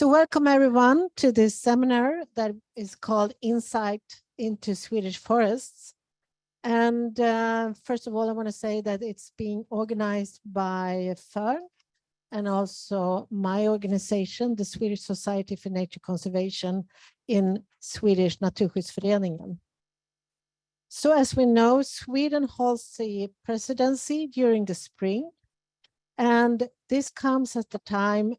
So welcome everyone to this seminar that is called Insight into Swedish Forests. And first of all, I want to say that it's being organized by Fern and also my organization, the Swedish Society for Nature Conservation in Swedish Naturskyddsföreningen. So as we know, Sweden holds the presidency during the spring, and this comes at the time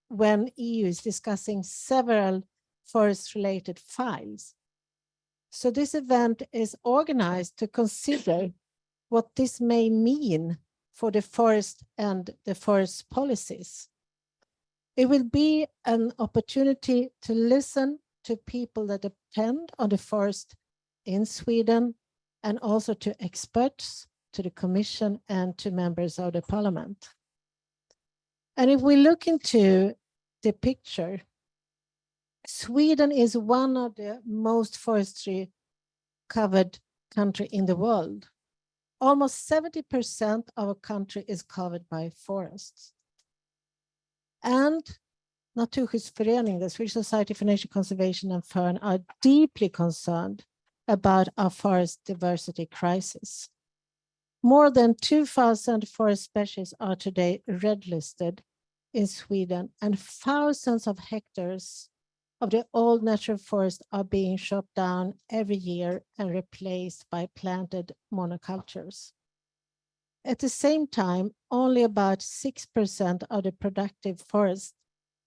when EU is discussing several forest-related files. So this event is organized to consider what this may mean for the forest and the forest policies. It will be an opportunity to listen to people that depend on the forest in Sweden, and also to experts, to the Commission, and to members of the Parliament. And if we look into the picture, Sweden is one of the most forestry covered country in the world. Almost 70% of our country is covered by forests. And Naturskyddsföreningen, the Swedish Society for Nature Conservation and Fern, are deeply concerned about our forest diversity crisis. More than 2,000 forest species are today red listed in Sweden, and thousands of hectares of the old natural forest are being chopped down every year and replaced by planted monocultures. At the same time, only about 6% of the productive forest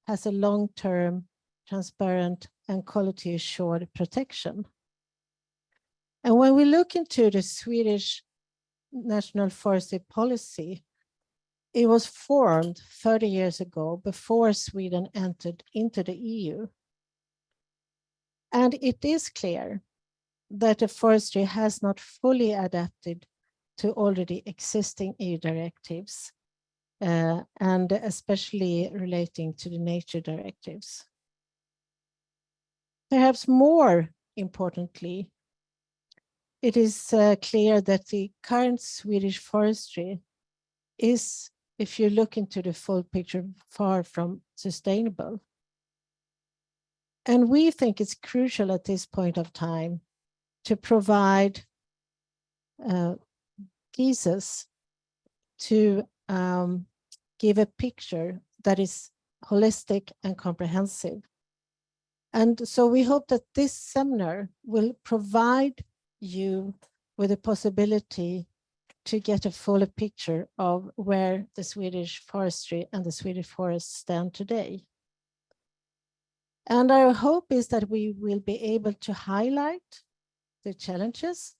has a long-term, transparent, and quality assured protection. And when we look into the Swedish National Forestry Policy, it was formed 30 years ago before Sweden entered into the EU. And it is clear that the forestry has not fully adapted to already existing EU directives, and especially relating to the nature directives. Perhaps more importantly, it is clear that the current Swedish forestry is, if you look into the full picture, far from sustainable. And we think it's crucial at this point of time to provide pieces to give a picture that is holistic and comprehensive. And so we hope that this seminar will provide you with a possibility to get a fuller picture of where the Swedish forestry and the Swedish forests stand today. And our hope is that we will be able to highlight the challenges,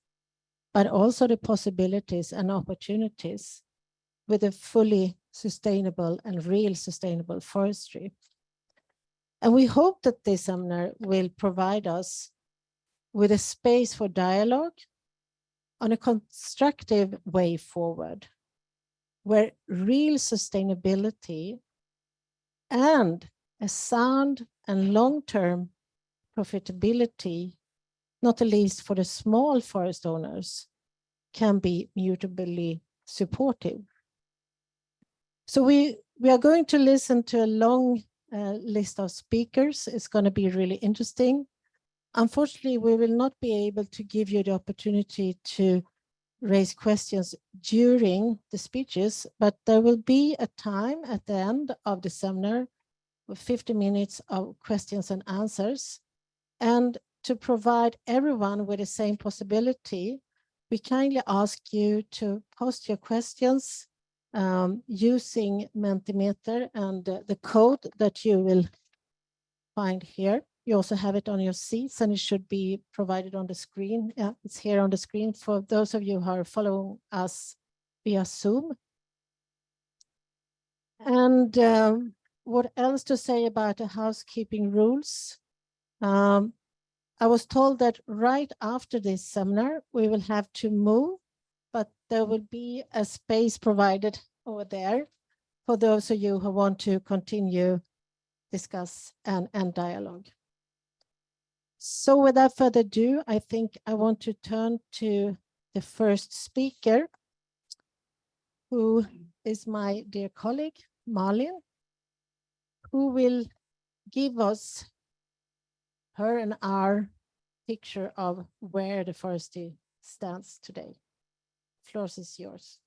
but also the possibilities and opportunities with a fully sustainable and real sustainable forestry. And we hope that this seminar will provide us with a space for dialogue on a constructive way forward, where real sustainability and a sound and long-term profitability, not the least for the small forest owners, can be mutually supportive. So we are going to listen to a long list of speakers. It's going to be really interesting. Unfortunately, we will not be able to give you the opportunity to raise questions during the speeches, but there will be a time at the end of the seminar with 50 minutes of questions and answers. And to provide everyone with the same possibility, we kindly ask you to post your questions using Mentimeter and the code that you will find here. You also have it on your seats, and it should be provided on the screen. Yeah, it's here on the screen for those of you who are following us via Zoom. And what else to say about the housekeeping rules? I was told that right after this seminar, we will have to move, but there will be a space provided over there for those of you who want to continue, discuss, and dialogue. So without further ado, I think I want to turn to the first speaker, who is my dear colleague, Malin, who will give us her and our picture of where the forestry stands today. Floor is yours.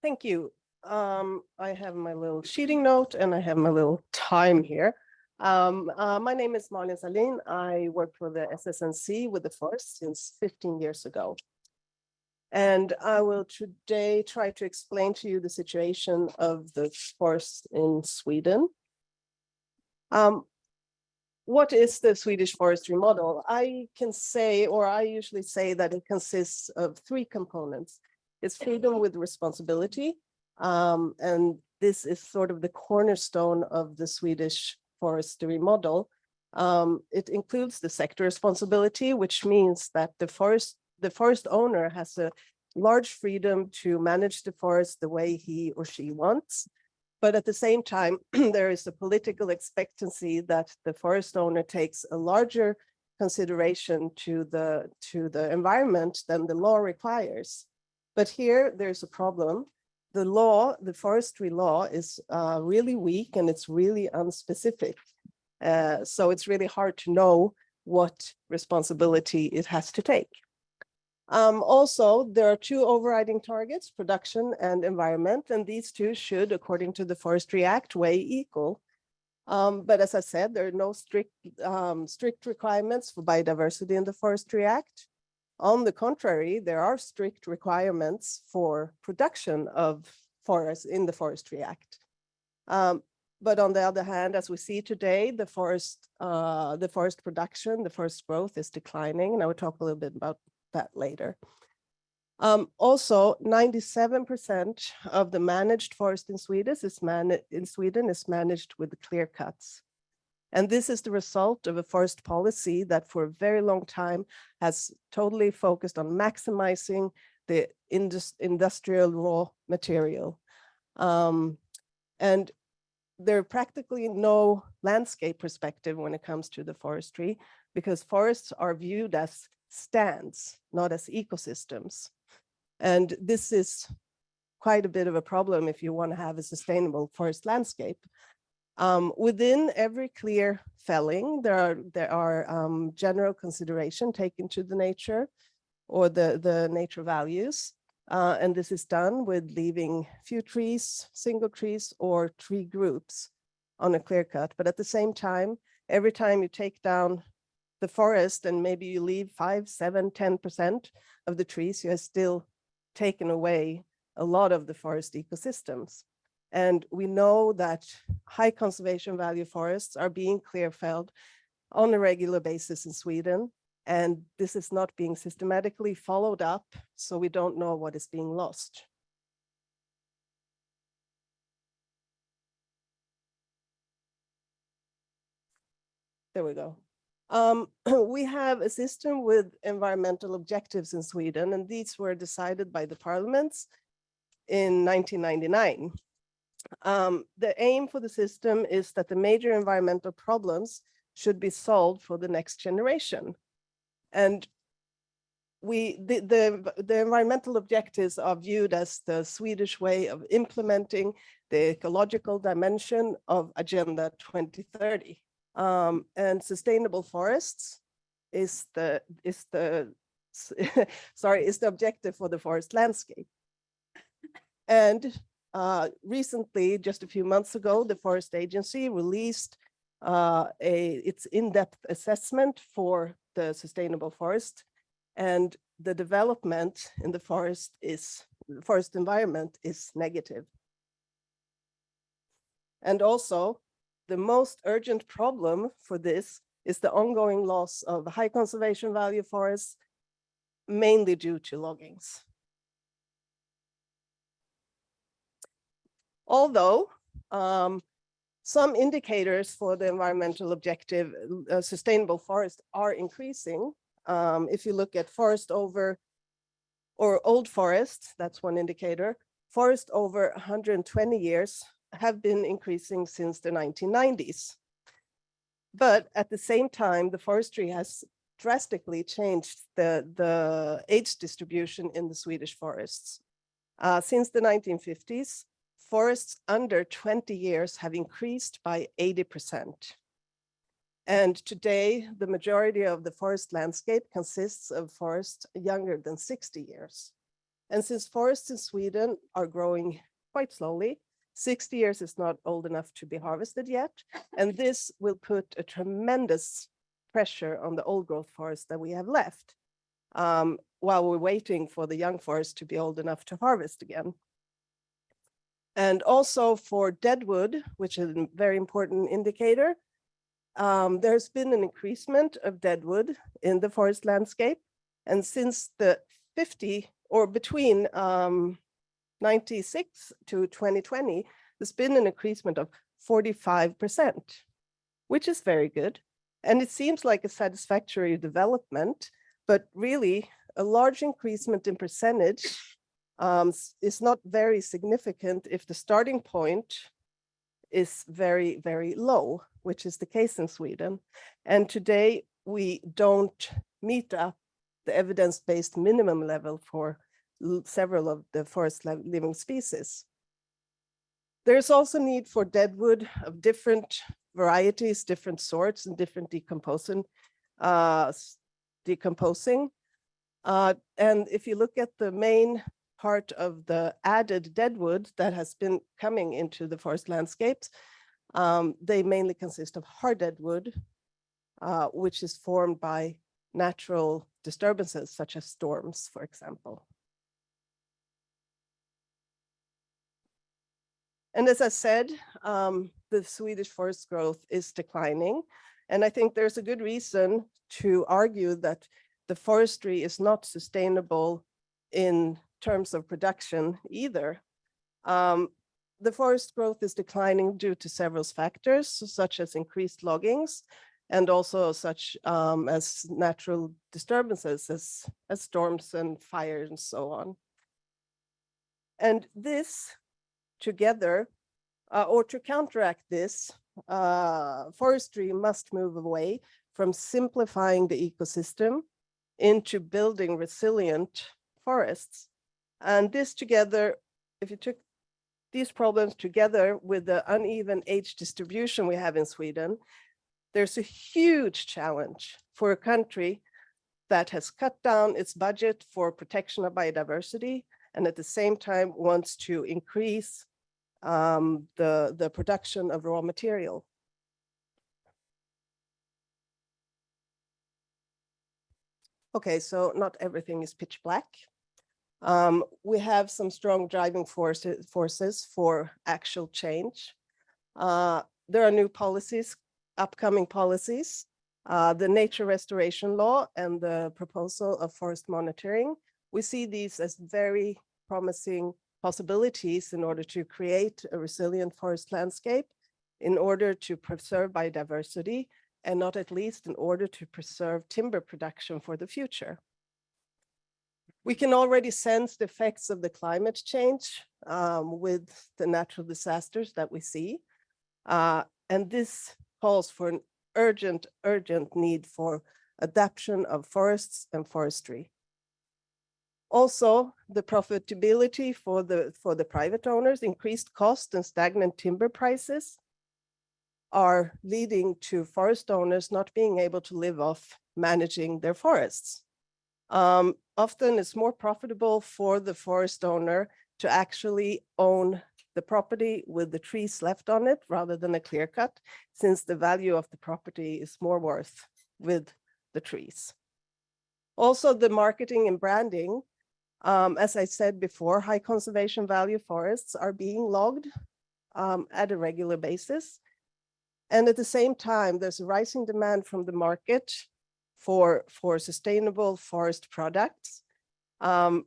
Thank you. I have my little sheeting note and I have my little time here. My name is Malin Salin. I work for the SSNC with the forest since 15 years ago. And I will today try to explain to you the situation of the forest in Sweden. What is the Swedish forestry model? I can say, or I usually say that it consists of three components. It's freedom with responsibility. And this is sort of the cornerstone of the Swedish forestry model. It includes the sector responsibility, which means that the forest owner has a large freedom to manage the forest the way he or she wants. But at the same time, there is a political expectancy that the forest owner takes a larger consideration to the environment than the law requires. But here there's a problem. The forestry law is really weak and it's really unspecific. So it's really hard to know what responsibility it has to take. Also, there are two overriding targets, production and environment, and these two should, according to the Forestry Act, weigh equal. But as I said, there are no strict requirements for biodiversity in the Forestry Act. On the contrary, there are strict requirements for production of forests in the Forestry Act. But on the other hand, as we see today, the forest production, the forest growth is declining, and I will talk a little bit about that later. Also, 97% of the managed forest in Sweden is managed with clear cuts. And this is the result of a forest policy that for a very long time has totally focused on maximizing the industrial raw material. And there are practically no landscape perspective when it comes to the forestry, because forests are viewed as stands, not as ecosystems. And this is quite a bit of a problem if you want to have a sustainable forest landscape. Within every clear felling, there are general consideration taken to the nature or the nature values. And this is done with leaving few trees, single trees, or tree groups on a clear cut. But at the same time, every time you take down the forest and maybe you leave 5, 7, 10% of the trees, you have still taken away a lot of the forest ecosystems. And we know that high conservation value forests are being clear felled on a regular basis in Sweden. And this is not being systematically followed up, so we don't know what is being lost. There we go. We have a system with environmental objectives in Sweden, and these were decided by the parliaments in 1999. The aim for the system is that the major environmental problems should be solved for the next generation. And the environmental objectives are viewed as the Swedish way of implementing the ecological dimension of Agenda 2030. And sustainable forests is the objective for the forest landscape. And recently, just a few months ago, the Forest Agency released its in-depth assessment for the sustainable forest, and the development in the forest environment is negative. And also, the most urgent problem for this is the ongoing loss of high conservation value forests, mainly due to loggings. Although some indicators for the environmental objective, sustainable forest, are increasing. If you look at forest over, or old forests, that's one indicator, forest over 120 years have been increasing since the 1990s. But at the same time, the forestry has drastically changed the age distribution in the Swedish forests. Since the 1950s, forests under 20 years have increased by 80%. And today, the majority of the forest landscape consists of forests younger than 60 years. And since forests in Sweden are growing quite slowly, 60 years is not old enough to be harvested yet. And this will put a tremendous pressure on the old growth forests that we have left, while we're waiting for the young forest to be old enough to harvest again. And also for deadwood, which is a very important indicator, there's been an increasement of deadwood in the forest landscape. And since the 50 or between 96 to 2020, there's been an increasement of 45%, which is very good. And it seems like a satisfactory development, but really a large increasement in percentage is not very significant if the starting point is very, very low, which is the case in Sweden. And today we don't meet up the evidence-based minimum level for several of the forest living species. There's also need for deadwood of different varieties, different sorts, and different decomposing. And if you look at the main part of the added deadwood that has been coming into the forest landscapes, they mainly consist of hard deadwood, which is formed by natural disturbances such as storms, for example. And as I said, the Swedish forest growth is declining. And I think there's a good reason to argue that the forestry is not sustainable in terms of production either. The forest growth is declining due to several factors, such as increased loggings, and also such as natural disturbances, as storms and fires and so on. And this together, or to counteract this, forestry must move away from simplifying the ecosystem into building resilient forests. And this together, if you took these problems together with the uneven age distribution we have in Sweden, there's a huge challenge for a country that has cut down its budget for protection of biodiversity and at the same time wants to increase the production of raw material. Okay, so not everything is pitch black. We have some strong driving forces for actual change. There are new policies, upcoming policies, the nature restoration law and the proposal of forest monitoring. We see these as very promising possibilities in order to create a resilient forest landscape, in order to preserve biodiversity, and not at least in order to preserve timber production for the future. We can already sense the effects of the climate change with the natural disasters that we see. And this calls for an urgent need for adaptation of forests and forestry. Also, the profitability for the private owners, increased cost and stagnant timber prices are leading to forest owners not being able to live off managing their forests. Often it's more profitable for the forest owner to actually own the property with the trees left on it rather than a clear cut, since the value of the property is more worth with the trees. Also, the marketing and branding, as I said before, high conservation value forests are being logged at a regular basis. And at the same time, there's a rising demand from the market for sustainable forest products. And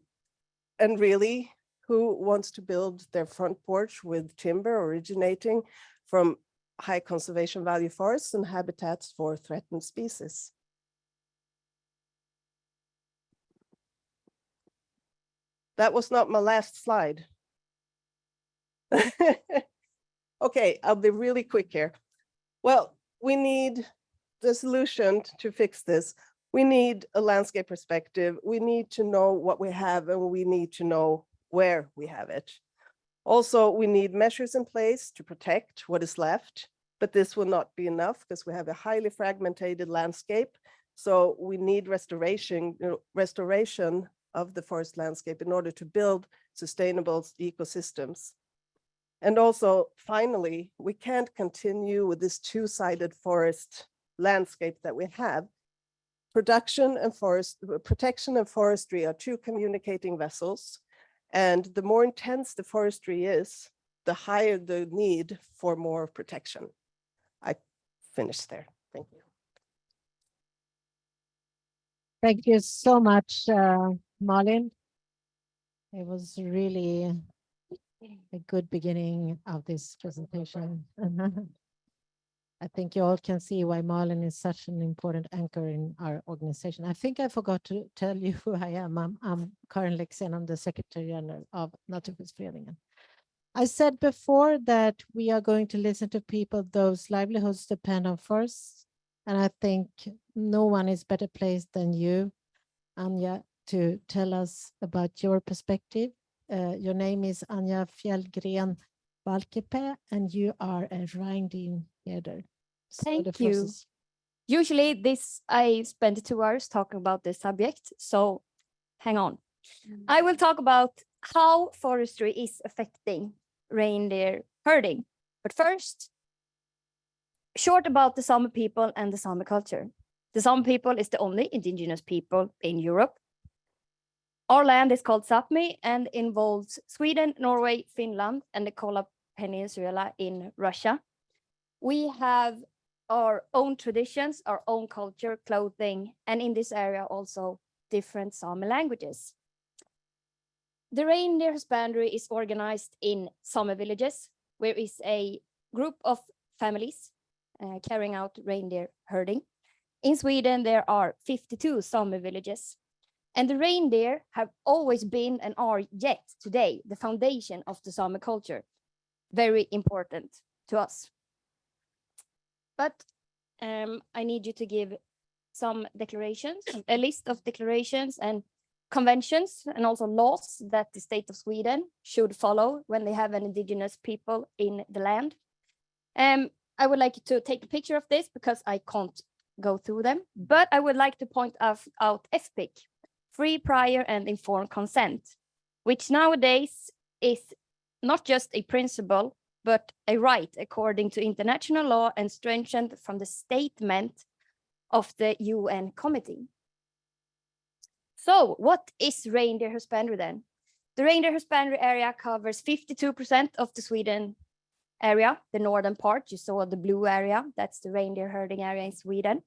really, who wants to build their front porch with timber originating from high conservation value forests and habitats for threatened species? That was not my last slide. Okay, I'll be really quick here. Well, we need the solution to fix this. We need a landscape perspective. We need to know what we have and we need to know where we have it. Also, we need measures in place to protect what is left, but this will not be enough because we have a highly fragmented landscape. So we need restoration of the forest landscape in order to build sustainable ecosystems. And also, finally, we can't continue with this two-sided forest landscape that we have. Protection and forestry are two communicating vessels. And the more intense the forestry is, the higher the need for more protection. I finished there. Thank you. Thank you so much, Malin. It was really a good beginning of this presentation. I think you all can see why Malin is such an important anchor in our organization. I think I forgot to tell you who I am. I'm Karin Lexén. I'm the Secretary General of Naturskyddsföreningen. I said before that we are going to listen to people those livelihoods depend on forests. And I think no one is better placed than you, Anja, to tell us about your perspective. Your name is Anja Fjällgren Valkeapää, and you are a reindeer herder. Thank you. Usually I spend 2 hours talking about this subject, so hang on. I will talk about how forestry is affecting reindeer herding. But first, short about the Sami people and the Sami culture. The Sami people is the only indigenous people in Europe. Our land is called Sapmi and involves Sweden, Norway, Finland, and the Kola Peninsula in Russia. We have our own traditions, our own culture, clothing, and in this area also different Sami languages. The reindeer husbandry is organized in Sami villages, where is a group of families carrying out reindeer herding. In Sweden, there are 52 Sami villages. And the reindeer have always been and are yet today the foundation of the Sami culture. Very important to us. But I need you to give some declarations, a list of declarations and conventions and also laws that the state of Sweden should follow when they have an indigenous people in the land. I would like you to take a picture of this because I can't go through them, but I would like to point out FPIC, free, prior, and informed consent, which nowadays is not just a principle, but a right according to international law and strengthened from the statement of the UN committee. So what is reindeer husbandry then? The reindeer husbandry area covers 52% of the Sweden area, the northern part. You saw the blue area, that's the reindeer herding area in Sweden.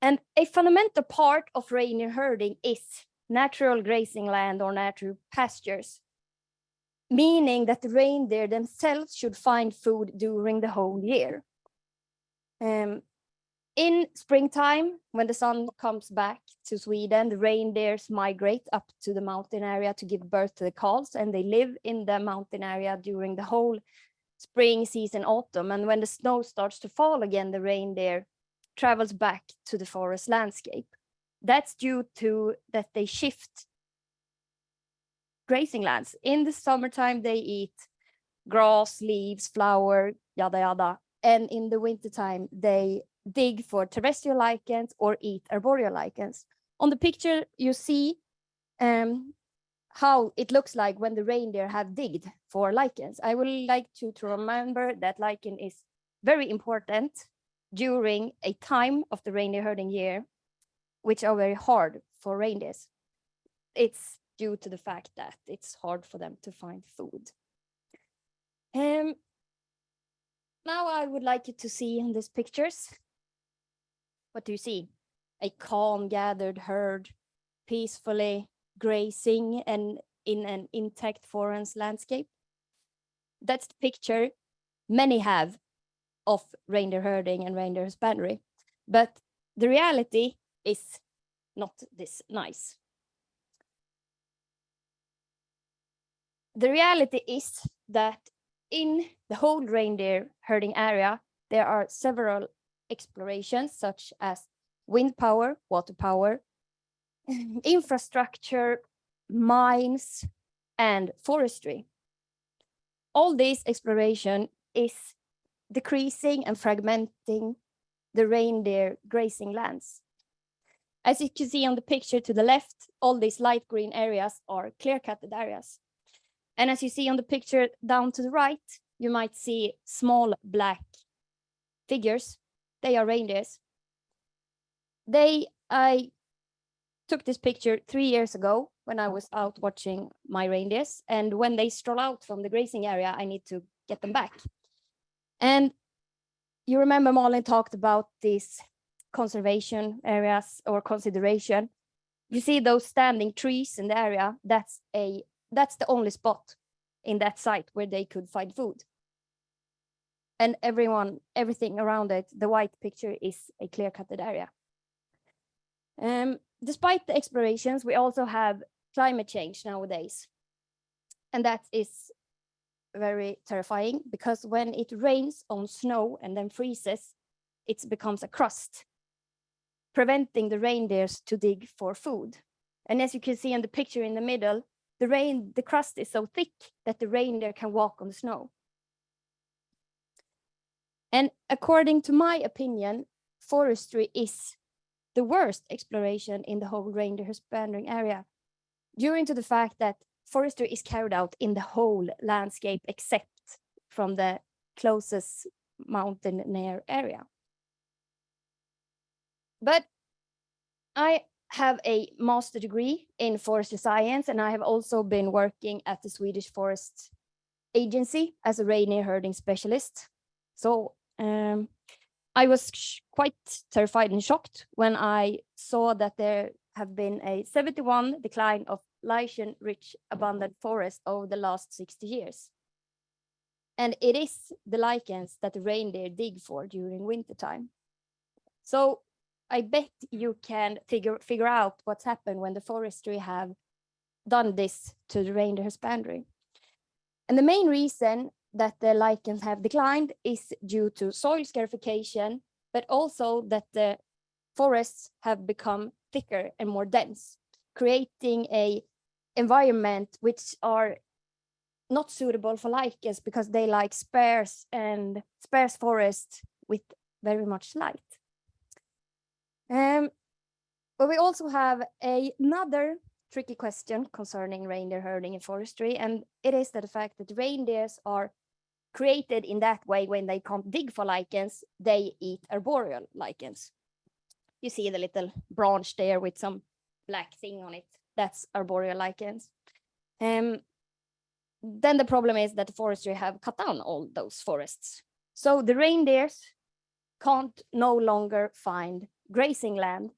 And a fundamental part of reindeer herding is natural grazing land or natural pastures, meaning that the reindeer themselves should find food during the whole year. In springtime, when the sun comes back to Sweden, the reindeers migrate up to the mountain area to give birth to the calves, and they live in the mountain area during the whole spring season, autumn. And when the snow starts to fall again, the reindeer travels back to the forest landscape. That's due to that they shift grazing lands. In the summertime, they eat grass, leaves, flower, yada yada. And in the wintertime, they dig for terrestrial lichens or eat arboreal lichens. On the picture, you see how it looks like when the reindeer have digged for lichens. I would like to remember that lichen is very important during a time of the reindeer herding year, which are very hard for reindeers. It's due to the fact that it's hard for them to find food. Now I would like you to see in these pictures. What do you see? A calm, gathered herd, peacefully grazing and in an intact forest landscape. That's the picture many have of reindeer herding and reindeer husbandry. But the reality is not this nice. The reality is that in the whole reindeer herding area, there are several explorations such as wind power, water power, infrastructure, mines, and forestry. all this exploration is decreasing and fragmenting the reindeer grazing lands. As you can see on the picture to the left, all these light green areas are clear-cutted areas. And as you see on the picture down to the right, you might see small black figures. They are reindeers. I took this picture 3 years ago when I was out watching my reindeers. And when they stroll out from the grazing area, I need to get them back. And you remember Malin talked about these conservation areas or consideration. You see those standing trees in the area, that's the only spot in that site where they could find food. And everything around it, the white picture is a clear-cutted area. Despite the explorations, we also have climate change nowadays. And that is very terrifying because when it rains on snow and then freezes, it becomes a crust, preventing the reindeers to dig for food. And as you can see in the picture in the middle, the crust is so thick that the reindeer can walk on the snow. And according to my opinion, forestry is the worst exploration in the whole reindeer husbandry area, due to the fact that forestry is carried out in the whole landscape except from the closest mountain near area. But I have a master degree in forestry science, and I have also been working at the Swedish Forest Agency as a reindeer herding specialist. So I was quite terrified and shocked when I saw that there have been a 71% decline of lichen-rich abundant forest over the last 60 years. And it is the lichens that the reindeer dig for during wintertime. So I bet you can figure out what's happened when the forestry have done this to the reindeer husbandry. And the main reason that the lichens have declined is due to soil scarification, but also that the forests have become thicker and more dense, creating a environment which are not suitable for lichens because they like sparse forests with very much light. But we also have another tricky question concerning reindeer herding and forestry, and it is the fact that reindeers are created in that way. When they can't dig for lichens, they eat arboreal lichens. You see the little branch there with some black thing on it. That's arboreal lichens. Then the problem is that the forestry have cut down all those forests. So the reindeers can't no longer find grazing land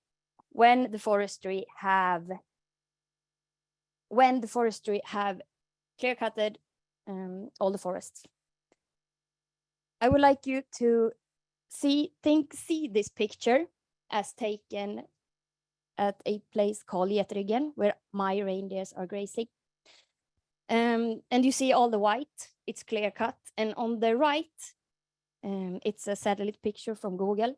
when the forestry have clear-cutted all the forests. I would like you to see this picture as taken at a place called Getryggen, where my reindeers are grazing. And you see all the white, it's clear cut. And on the right, it's a satellite picture from Google.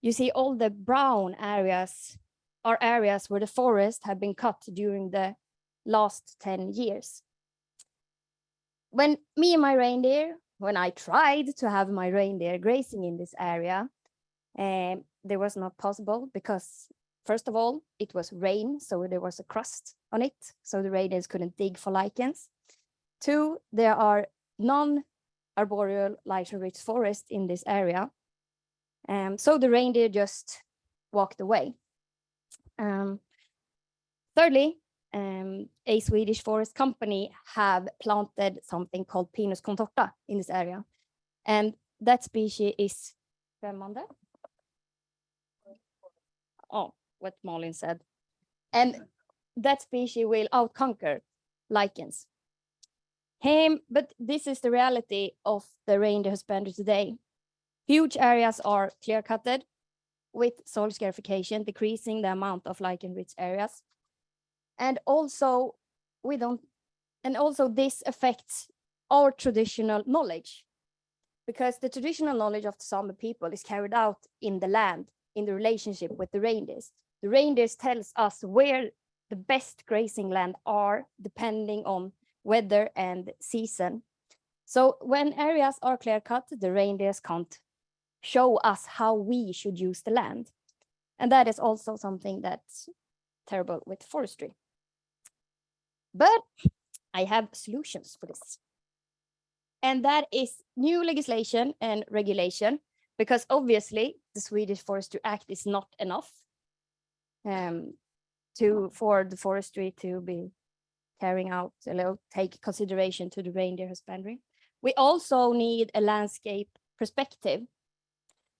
You see all the brown areas are areas where the forest have been cut during the last 10 years. When I tried to have my reindeer grazing in this area, there was not possible because, first of all, it was rain, so there was a crust on it, so the reindeers couldn't dig for lichens. 2, there are non-arboreal lichen-rich forest in this area, so the reindeer just walked away. Thirdly, a Swedish forest company have planted something called Pinus contorta in this area, and that species is främmande. Oh, what Malin said. And that species will outconquer lichens. But this is the reality of the reindeer husbandry today. Huge areas are clear-cutted with soil scarification, decreasing the amount of lichen-rich areas. And also this affects our traditional knowledge, because the traditional knowledge of the Sami people is carried out in the land, in the relationship with the reindeers. The reindeers tells us where the best grazing land are depending on weather and season. So when areas are clear cut, the reindeers can't show us how we should use the land. And that is also something that's terrible with forestry. But I have solutions for this. And that is new legislation and regulation, because obviously the Swedish Forestry Act is not enough for the forestry to be carrying out, take consideration to the reindeer husbandry. We also need a landscape perspective,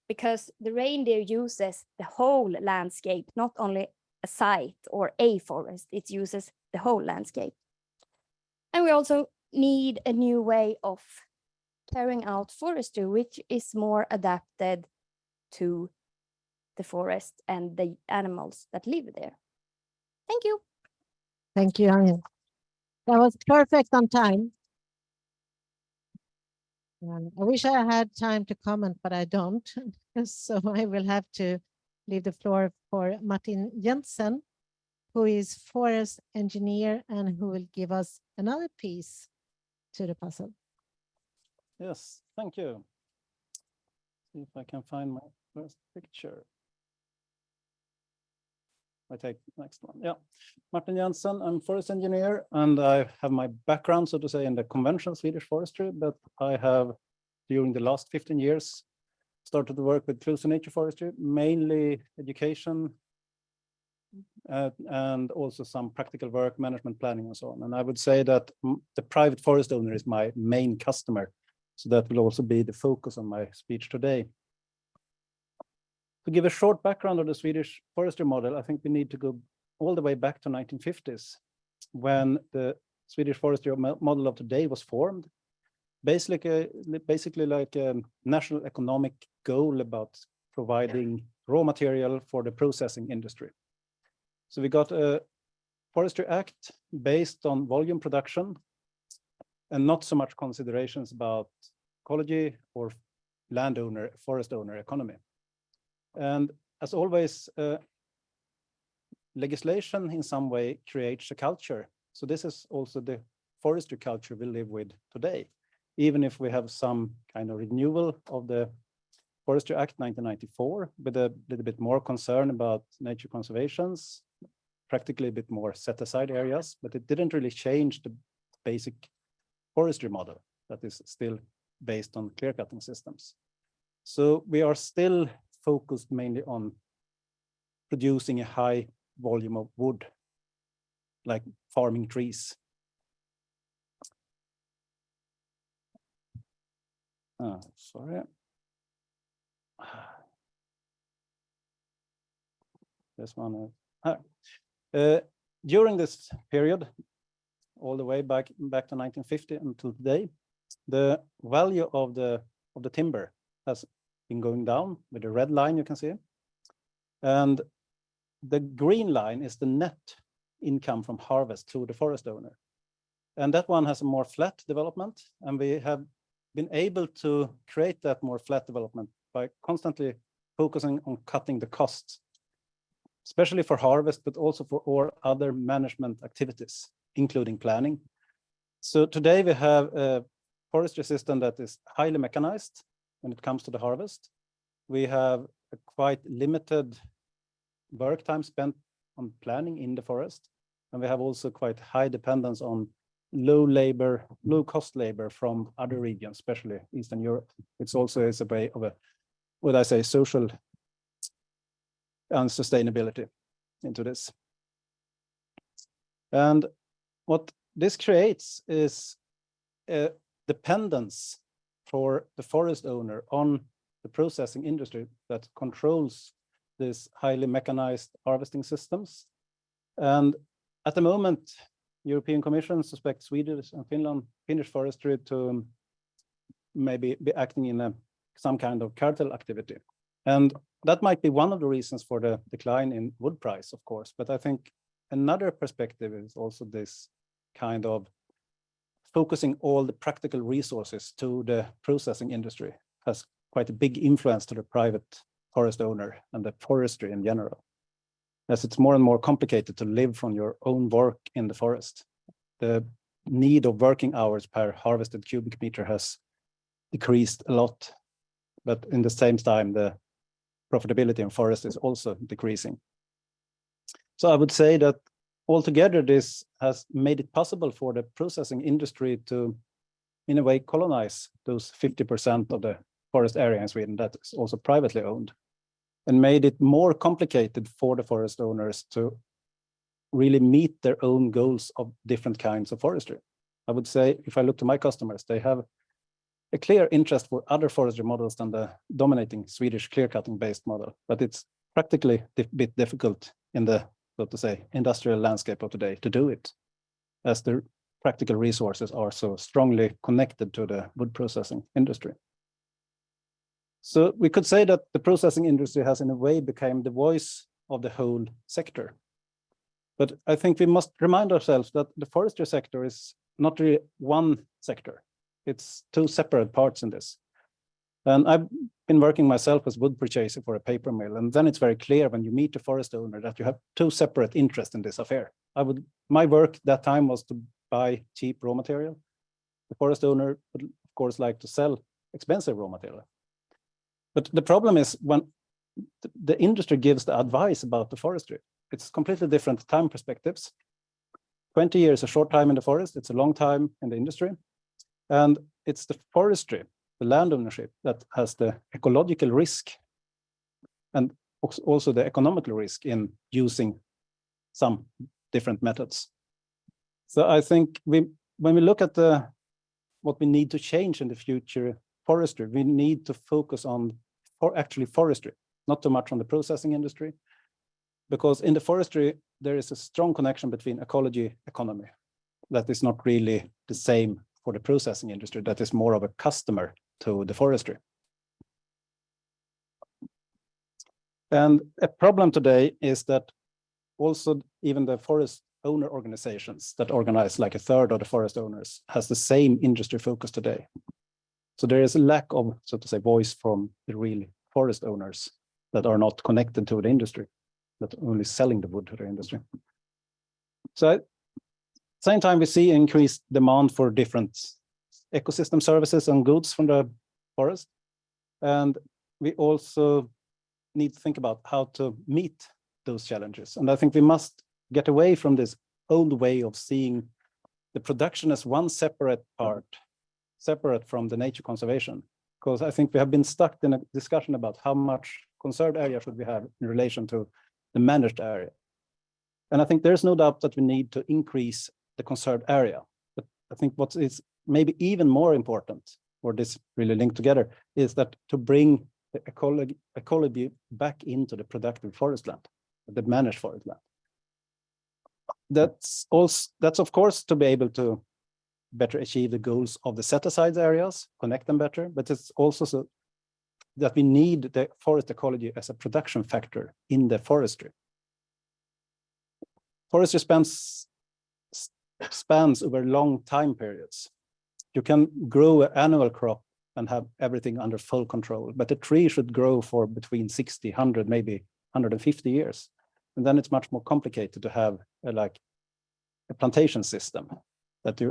because the reindeer uses the whole landscape, not only a site or a forest, it uses the whole landscape. And we also need a new way of carrying out forestry, which is more adapted to the forest and the animals that live there. Thank you. Thank you, Anja. That was perfect on time. I wish I had time to comment, but I don't. So I will have to leave the floor for Martin Jensen, who is forest engineer and who will give us another piece to the puzzle. Yes, thank you. See if I can find my first picture. I take the next one. Yeah, Martin Jensen, I'm forest engineer, and I have my background, so to say, in the conventional Swedish forestry, but I have, during the last 15 years, started to work with close to nature forestry, mainly education, and also some practical work, management planning, and so on. And I would say that the private forest owner is my main customer. So that will also be the focus on my speech today. To give a short background of the Swedish forestry model, I think we need to go all the way back to 1950s, when the Swedish forestry model of today was formed. Basically like a national economic goal about providing raw material for the processing industry. So we got a Forestry Act based on volume production and not so much considerations about ecology or landowner, forest owner economy. And as always, legislation in some way creates a culture. So this is also the forestry culture we live with today, even if we have some kind of renewal of the Forestry Act 1994 with a little bit more concern about nature conservations, practically a bit more set aside areas, but it didn't really change the basic forestry model that is still based on clear cutting systems. So we are still focused mainly on producing a high volume of wood, like farming trees. Sorry. This one. During this period, all the way back to 1950 until today, the value of the timber has been going down with the red line you can see, and the green line is the net income from harvest to the forest owner, and that one has a more flat development, and we have been able to create that more flat development by constantly focusing on cutting the costs, especially for harvest, but also for all other management activities, including planning. So today we have a forestry system that is highly mechanized when it comes to the harvest. We have a quite limited work time spent on planning in the forest. And we have also quite high dependence on low cost labor from other regions, especially Eastern Europe. It's also is a way of a, what I say, social and sustainability into this. And what this creates is a dependence for the forest owner on the processing industry that controls this highly mechanized harvesting systems. And at the moment, European Commission suspects Swedish and Finnish forestry to maybe be acting in some kind of cartel activity. And that might be one of the reasons for the decline in wood price, of course. But I think another perspective is also this kind of focusing all the practical resources to the processing industry has quite a big influence to the private forest owner and the forestry in general, as it's more and more complicated to live from your own work in the forest. The need of working hours per harvested cubic meter has decreased a lot. But in the same time, the profitability in forest is also decreasing. So I would say that altogether, this has made it possible for the processing industry to, in a way, colonize those 50% of the forest area in Sweden that is also privately owned, and made it more complicated for the forest owners to really meet their own goals of different kinds of forestry. I would say, if I look to my customers, they have a clear interest for other forestry models than the dominating Swedish clear-cutting based model, but it's practically a bit difficult in the, so to say, industrial landscape of today to do it, as the practical resources are so strongly connected to the wood processing industry. So we could say that the processing industry has in a way become the voice of the whole sector. But I think we must remind ourselves that the forestry sector is not really one sector. It's two separate parts in this. And I've been working myself as wood purchaser for a paper mill. And then it's very clear when you meet a forest owner that you have two separate interests in this affair. My work that time was to buy cheap raw material. The forest owner would, of course, like to sell expensive raw material. But the problem is when the industry gives the advice about the forestry, it's completely different time perspectives. 20 years is a short time in the forest, it's a long time in the industry. And it's the forestry, the land ownership, that has the ecological risk and also the economical risk in using some different methods. So I think when we look at what we need to change in the future forestry, we need to focus on actually forestry, not too much on the processing industry, because in the forestry, there is a strong connection between ecology, economy. That is not really the same for the processing industry. That is more of a customer to the forestry. And a problem today is that also even the forest owner organizations that organize like a third of the forest owners has the same industry focus today. So there is a lack of, so to say, voice from the real forest owners that are not connected to the industry, that are only selling the wood to the industry. So at the same time, we see increased demand for different ecosystem services and goods from the forest. And we also need to think about how to meet those challenges. And I think we must get away from this old way of seeing the production as one separate part, separate from the nature conservation, because I think we have been stuck in a discussion about how much conserved area should we have in relation to the managed area. And I think there's no doubt that we need to increase the conserved area. But I think what is maybe even more important, or this really linked together, is that to bring the ecology back into the productive forest land, the managed forest land. That's of course to be able to better achieve the goals of the set-aside areas, connect them better, but it's also so that we need the forest ecology as a production factor in the forestry. Forestry spans over long time periods. You can grow an annual crop and have everything under full control, but a tree should grow for between 60, 100, maybe 150 years. And then it's much more complicated to have like a plantation system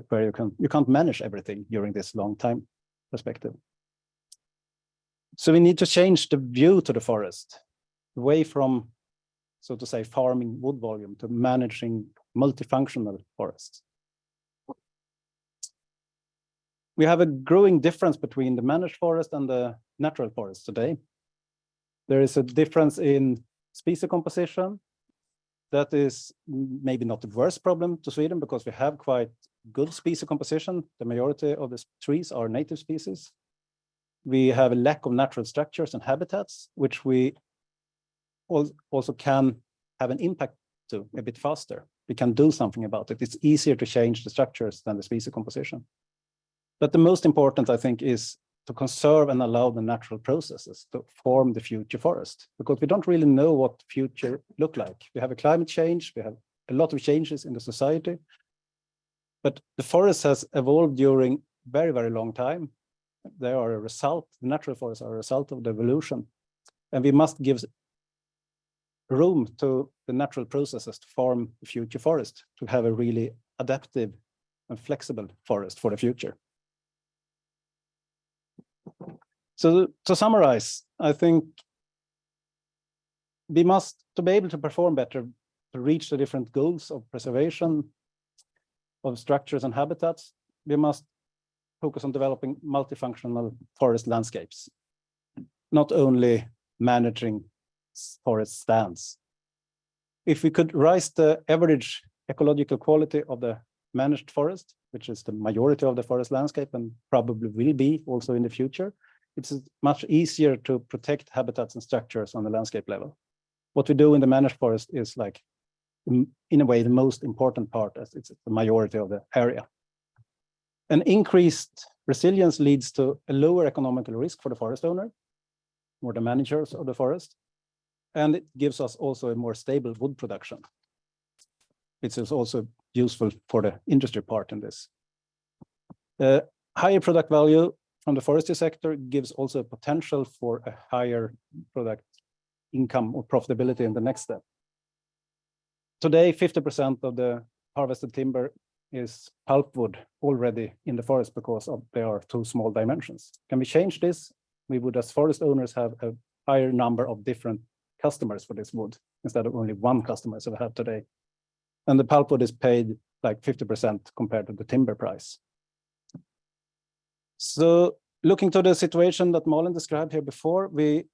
where you can't manage everything during this long time perspective. So we need to change the view to the forest, away from, so to say, farming wood volume to managing multifunctional forests. We have a growing difference between the managed forest and the natural forest today. There is a difference in species composition. That is maybe not the worst problem to Sweden, because we have quite good species composition. The majority of the trees are native species. We have a lack of natural structures and habitats, which we also can have an impact to a bit faster. We can do something about it. It's easier to change the structures than the species composition. But the most important, I think, is to conserve and allow the natural processes to form the future forest, because we don't really know what future look like. We have a climate change, we have a lot of changes in the society, but the forest has evolved during very, very long time. They are a result, the natural forests are a result of the evolution, and we must give room to the natural processes to form the future forest, to have a really adaptive and flexible forest for the future. So to summarize, I think we must, to be able to perform better, to reach the different goals of preservation of structures and habitats, we must focus on developing multifunctional forest landscapes, not only managing forest stands. If we could raise the average ecological quality of the managed forest, which is the majority of the forest landscape and probably will be also in the future, it's much easier to protect habitats and structures on the landscape level. What we do in the managed forest is, like, in a way, the most important part, as it's the majority of the area. An increased resilience leads to a lower economical risk for the forest owner or the managers of the forest, and it gives us also a more stable wood production. It is also useful for the industry part in this. Higher product value from the forestry sector gives also a potential for a higher product income or profitability in the next step. Today, 50% of the harvested timber is pulpwood already in the forest because there are too small dimensions. Can we change this? We would, as forest owners, have a higher number of different customers for this wood instead of only one customer as we have today. And the pulpwood is paid like 50% compared to the timber price. So looking to the situation that Malin described here before, we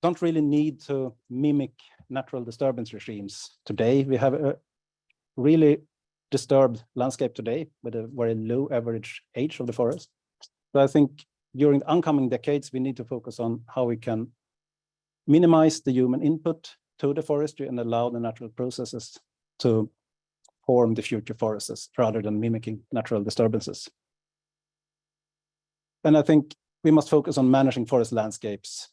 don't really need to mimic natural disturbance regimes today. We have a really disturbed landscape today with a very low average age of the forest. So I think during the oncoming decades, we need to focus on how we can minimize the human input to the forestry and allow the natural processes to form the future forests rather than mimicking natural disturbances. And I think we must focus on managing forest landscapes,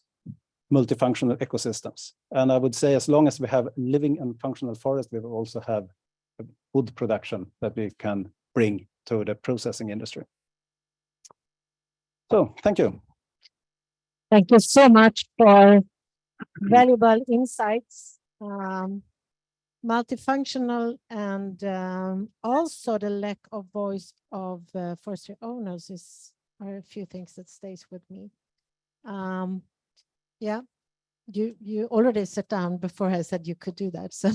multifunctional ecosystems. And I would say as long as we have living and functional forest, we will also have a wood production that we can bring to the processing industry. So thank you. Thank you so much for valuable insights. Multifunctional and also the lack of voice of forestry owners are a few things that stays with me. Yeah, you already sat down before I said you could do that. So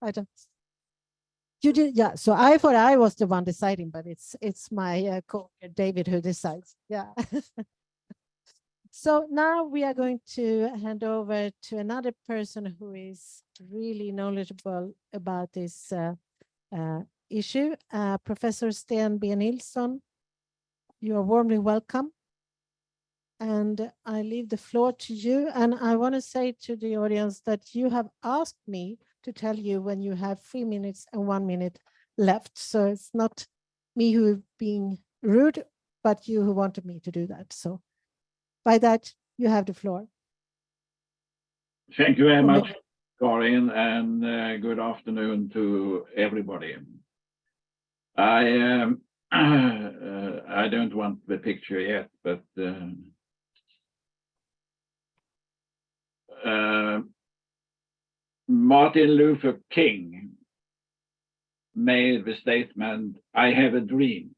I don't. You did, yeah. So I thought I was the one deciding, but it's my co-worker David who decides. Yeah. So now we are going to hand over to another person who is really knowledgeable about this issue, Professor Sten B. Nilsson. You are warmly welcome. And I leave the floor to you. And I want to say to the audience that you have asked me to tell you when you have 3 minutes and 1 minute left. So it's not me who is being rude, but you who wanted me to do that. So by that, you have the floor. Thank you very much, Karin, and good afternoon to everybody. I don't want the picture yet, but Martin Luther King made the statement, "I have a dream."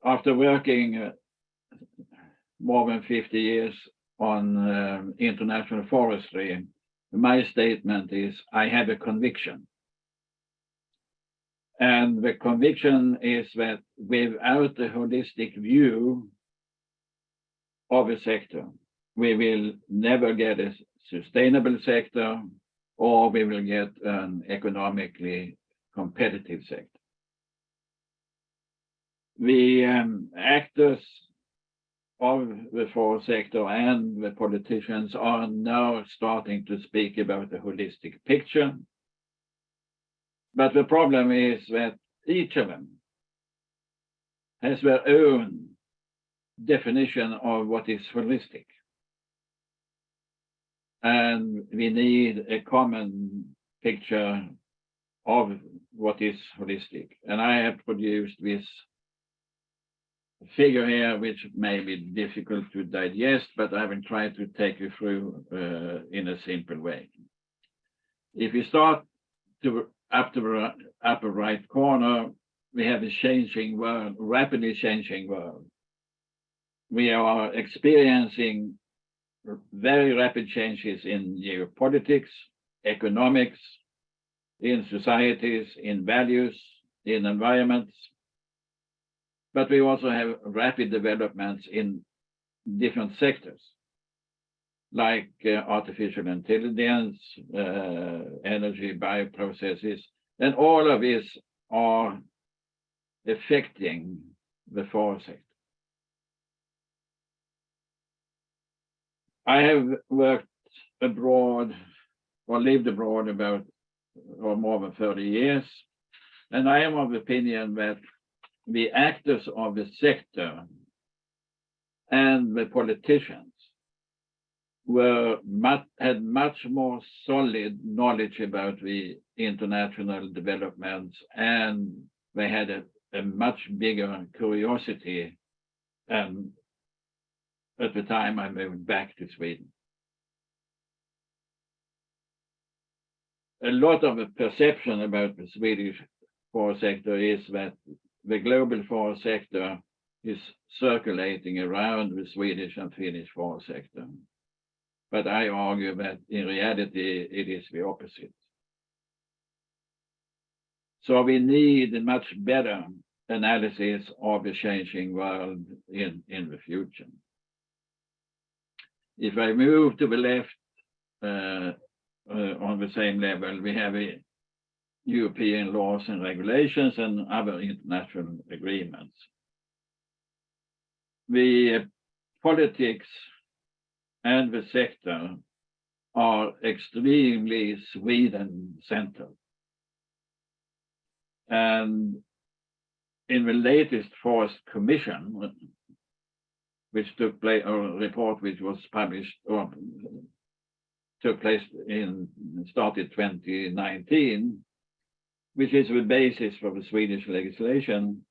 After working more than 50 years on international forestry, my statement is, I have a conviction. And the conviction is that without a holistic view of a sector, we will never get a sustainable sector, or we will get an economically competitive sector. The actors of the forest sector and the politicians are now starting to speak about a holistic picture. But the problem is that each of them has their own definition of what is holistic. And we need a common picture of what is holistic. And I have produced this figure here, which may be difficult to digest, but I will try to take you through in a simple way. If you start to upper right corner, we have a changing world, rapidly changing world. We are experiencing very rapid changes in geopolitics, economics, in societies, in values, in environments. But we also have rapid developments in different sectors, like artificial intelligence, energy, bioprocesses, and all of these are affecting the forest sector. I have worked abroad or lived abroad about more than 30 years, and I am of the opinion that the actors of the sector and the politicians had much more solid knowledge about the international developments, and they had a much bigger curiosity at the time I moved back to Sweden. A lot of the perception about the Swedish forest sector is that the global forest sector is circulating around the Swedish and Finnish forest sector. But I argue that in reality, it is the opposite. So we need a much better analysis of the changing world in the future. If I move to the left on the same level, we have European laws and regulations and other international agreements. The politics and the sector are extremely Sweden-centered. And in the latest Forest Commission, which took place, or a report which was published or took place started 2019, which is the basis for the Swedish legislation,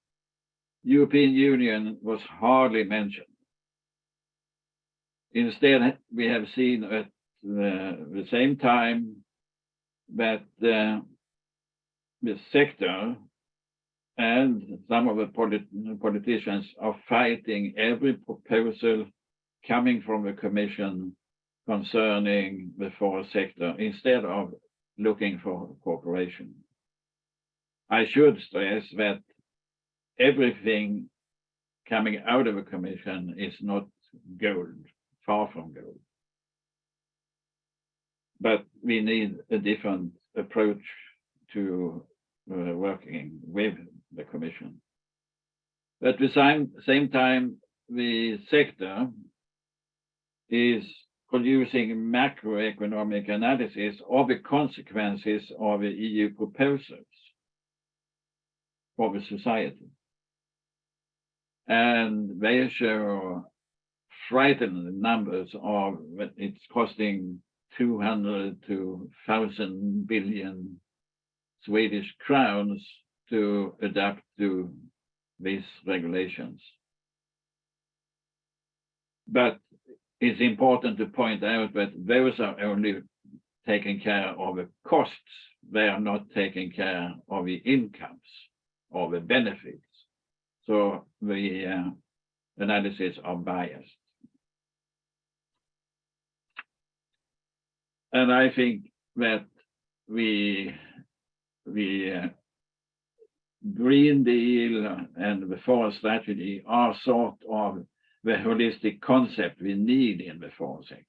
European Union was hardly mentioned. Instead, we have seen at the same time that the sector and some of the politicians are fighting every proposal coming from the Commission concerning the forest sector instead of looking for cooperation. I should stress that everything coming out of a Commission is not gold, far from gold. But we need a different approach to working with the Commission. At the same time, the sector is producing macroeconomic analysis of the consequences of the EU proposals for the society. And they show frightening numbers of it's costing 200 to 1,000 billion Swedish crowns to adapt to these regulations. But it's important to point out that those are only taking care of the costs. They are not taking care of the incomes or the benefits. So the analysis are biased. And I think that the Green Deal and the forest strategy are sort of the holistic concept we need in the forest sector.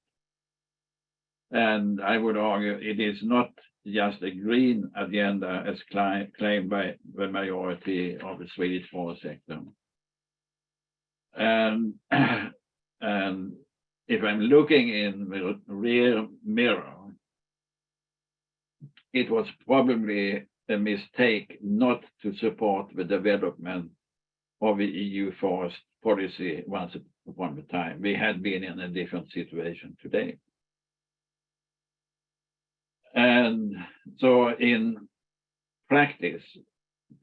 And I would argue it is not just a green agenda as claimed by the majority of the Swedish forest sector. And if I'm looking in the rear mirror, it was probably a mistake not to support the development of the EU forest policy once upon a time. We had been in a different situation today. And so in practice,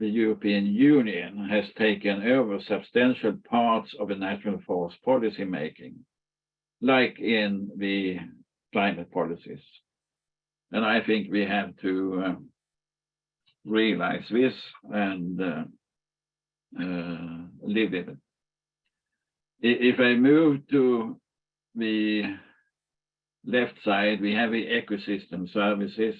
the European Union has taken over substantial parts of the national forest policy making, like in the climate policies. And I think we have to realize this and live with it. If I move to the left side, we have the ecosystem services.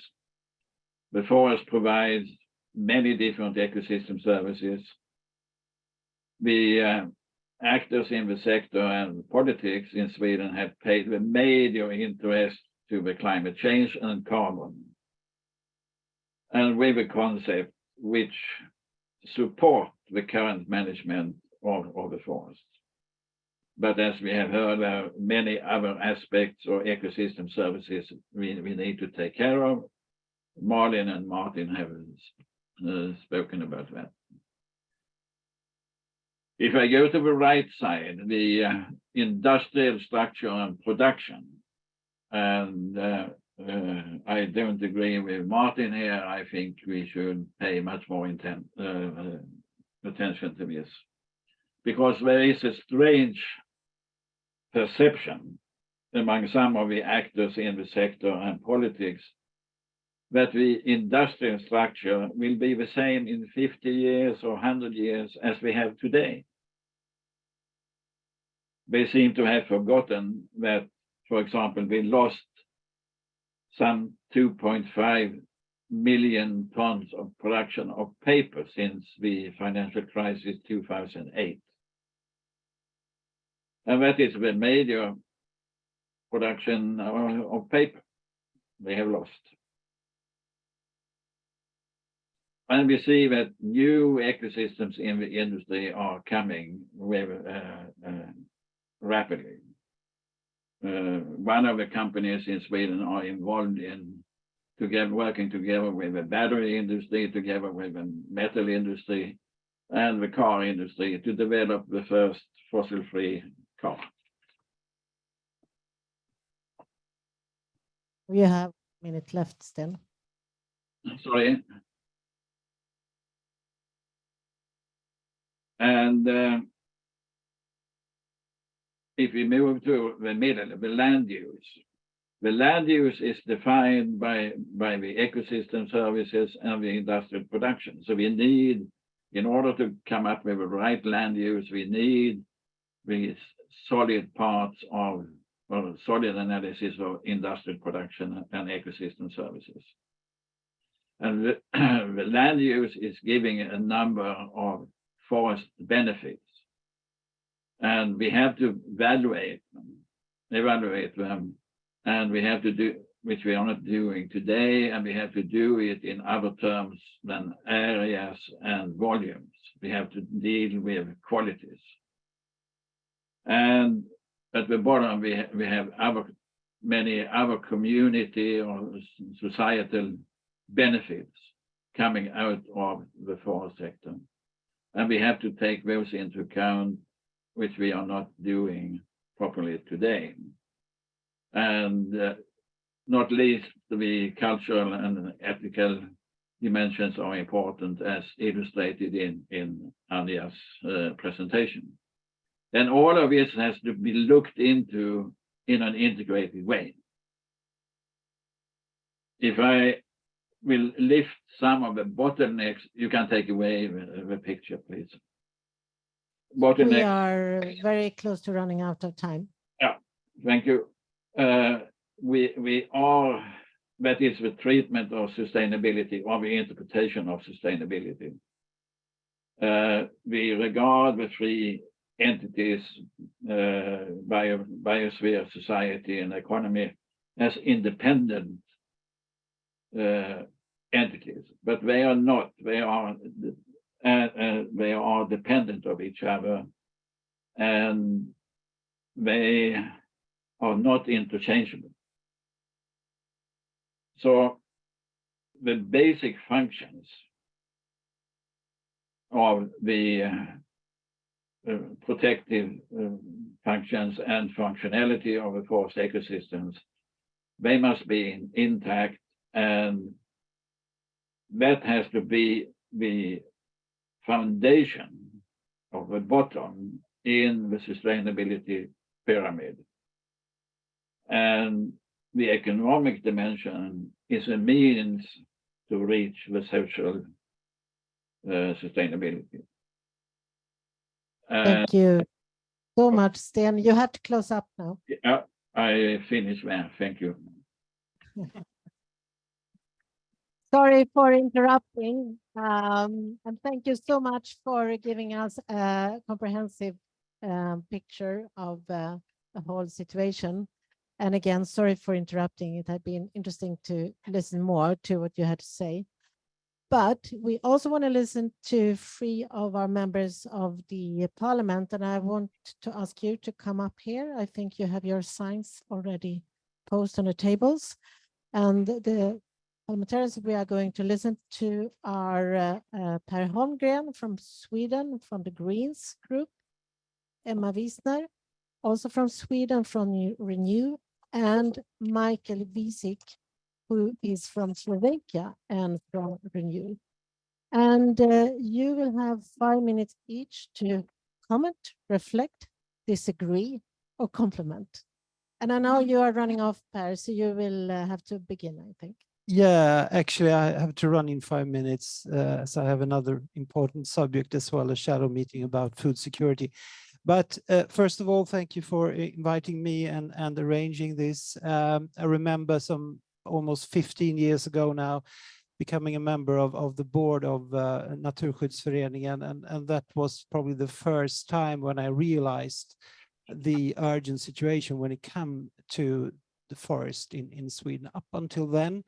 The forest provides many different ecosystem services. The actors in the sector and politics in Sweden have paid a major interest to the climate change and carbon, and with a concept which support the current management of the forest. But as we have heard, there are many other aspects or ecosystem services we need to take care of. Malin and Martin have spoken about that. If I go to the right side, the industrial structure and production, and I don't agree with Martin here. I think we should pay much more attention to this, because there is a strange perception among some of the actors in the sector and politics that the industrial structure will be the same in 50 years or 100 years as we have today. They seem to have forgotten that, for example, we lost some 2.5 million tons of production of paper since the financial crisis 2008. And that is the major production of paper they have lost. And we see that new ecosystems in the industry are coming rapidly. One of the companies in Sweden are involved in working together with the battery industry, together with the metal industry and the car industry to develop the first fossil-free car. We have a minute left still. Sorry. And if we move to the middle, the land use. The land use is defined by the ecosystem services and the industrial production. So we need, in order to come up with the right land use, we need the solid parts of, or solid analysis of industrial production and ecosystem services. And the land use is giving a number of forest benefits. And we have to evaluate them, and we have to do, which we are not doing today, and we have to do it in other terms than areas and volumes. We have to deal with qualities. And at the bottom, we have many other community or societal benefits coming out of the forest sector. And we have to take those into account, which we are not doing properly today. And not least, the cultural and ethical dimensions are important, as illustrated in Anja's presentation. And all of this has to be looked into in an integrated way. If I will lift some of the bottlenecks, you can take away the picture, please. Bottleneck. We are very close to running out of time. Yeah, thank you. We are, that is the treatment of sustainability or the interpretation of sustainability. We regard the three entities, biosphere, society, and economy, as independent entities, but they are not. They are dependent of each other, and they are not interchangeable. So the basic functions of the protective functions and functionality of the forest ecosystems, they must be intact, and that has to be the foundation of the bottom in the sustainability pyramid. And the economic dimension is a means to reach the social sustainability. Thank you so much, Sten. You have to close up now. I finish there. Thank you. Sorry for interrupting. And thank you so much for giving us a comprehensive picture of the whole situation. And again, sorry for interrupting. It had been interesting to listen more to what you had to say. But we also want to listen to 3 of our members of the parliament, and I want to ask you to come up here. I think you have your signs already posted on the tables. And the parliamentarians we are going to listen to are Per Holmgren from Sweden, from the Greens group, Emma Wiesner, also from Sweden, from Renew, and Michael Visic, who is from Slovakia and from Renew. And you will have 5 minutes each to comment, reflect, disagree, or compliment. And I know you are running off, Per, so you will have to begin, I think. Yeah, actually, I have to run in 5 minutes, as I have another important subject as well, a shadow meeting about food security. But first of all, thank you for inviting me and arranging this. I remember some almost 15 years ago now, becoming a member of the board of Naturskyddsföreningen, and that was probably the first time when I realized the urgent situation when it came to the forest in Sweden. Up until then,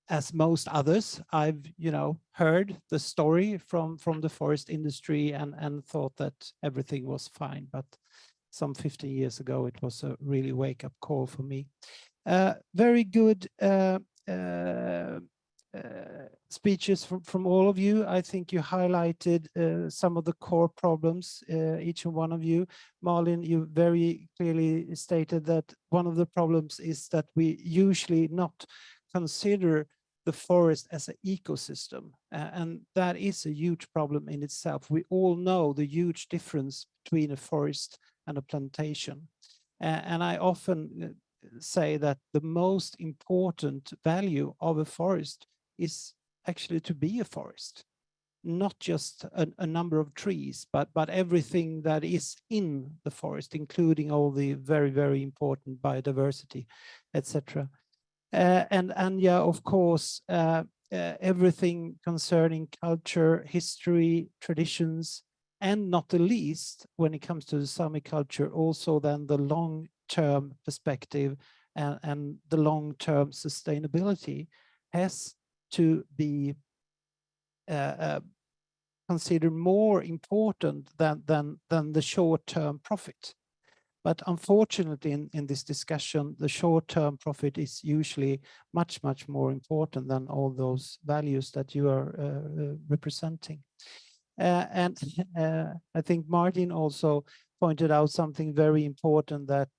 as most others, I've heard the story from the forest industry and thought that everything was fine. But some 15 years ago, it was a really wake-up call for me. Very good speeches from all of you. I think you highlighted some of the core problems, each and one of you. Malin, you very clearly stated that one of the problems is that we usually not consider the forest as an ecosystem, and that is a huge problem in itself. We all know the huge difference between a forest and a plantation, and I often say that the most important value of a forest is actually to be a forest, not just a number of trees, but everything that is in the forest, including all the very, very important biodiversity, etc. And yeah, of course, everything concerning culture, history, traditions, and not the least, when it comes to the Sami culture, also then the long-term perspective and the long-term sustainability has to be considered more important than the short-term profit. But unfortunately, in this discussion, the short-term profit is usually much, much more important than all those values that you are representing. And I think Martin also pointed out something very important, that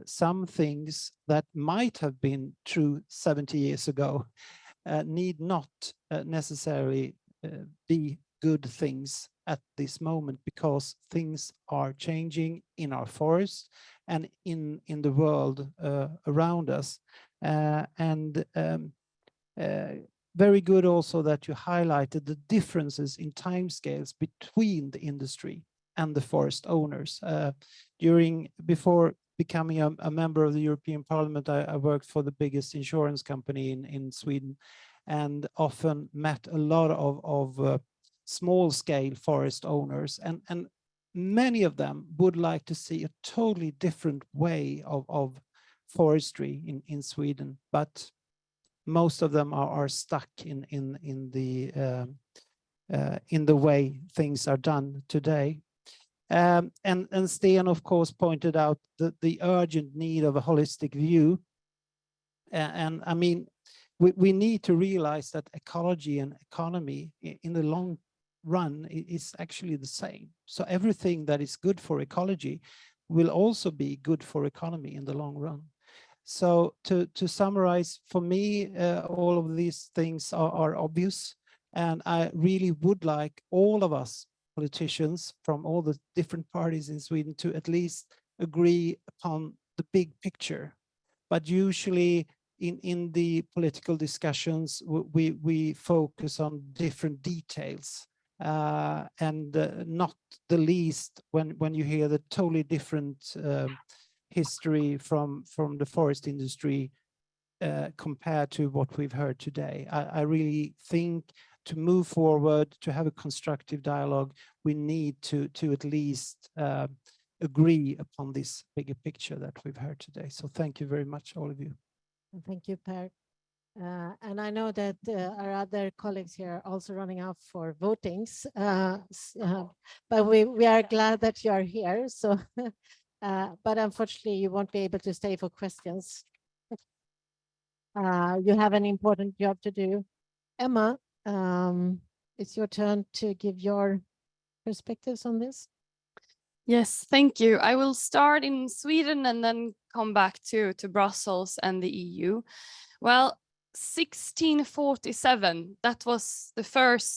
some things that might have been true 70 years ago need not necessarily be good things at this moment, because things are changing in our forests and in the world around us. Very good also that you highlighted the differences in timescales between the industry and the forest owners. Before becoming a member of the European Parliament, I worked for the biggest insurance company in Sweden, and often met a lot of small-scale forest owners, and many of them would like to see a totally different way of forestry in Sweden, but most of them are stuck in the way things are done today. And Sten, of course, pointed out the urgent need of a holistic view. And I mean, we need to realize that ecology and economy in the long run is actually the same. So everything that is good for ecology will also be good for economy in the long run. So to summarize, for me, all of these things are obvious, and I really would like all of us politicians from all the different parties in Sweden to at least agree upon the big picture. But usually in the political discussions, we focus on different details, and not the least when you hear the totally different history from the forest industry compared to what we've heard today. I really think to move forward, to have a constructive dialogue, we need to at least agree upon this bigger picture that we've heard today. So thank you very much, all of you. Thank you, Per. And I know that our other colleagues here are also running out for votings, but we are glad that you are here. So, but unfortunately, you won't be able to stay for questions. You have an important job to do. Emma, it's your turn to give your perspectives on this. Yes, thank you. I will start in Sweden and then come back to Brussels and the EU. Well, 1647, that was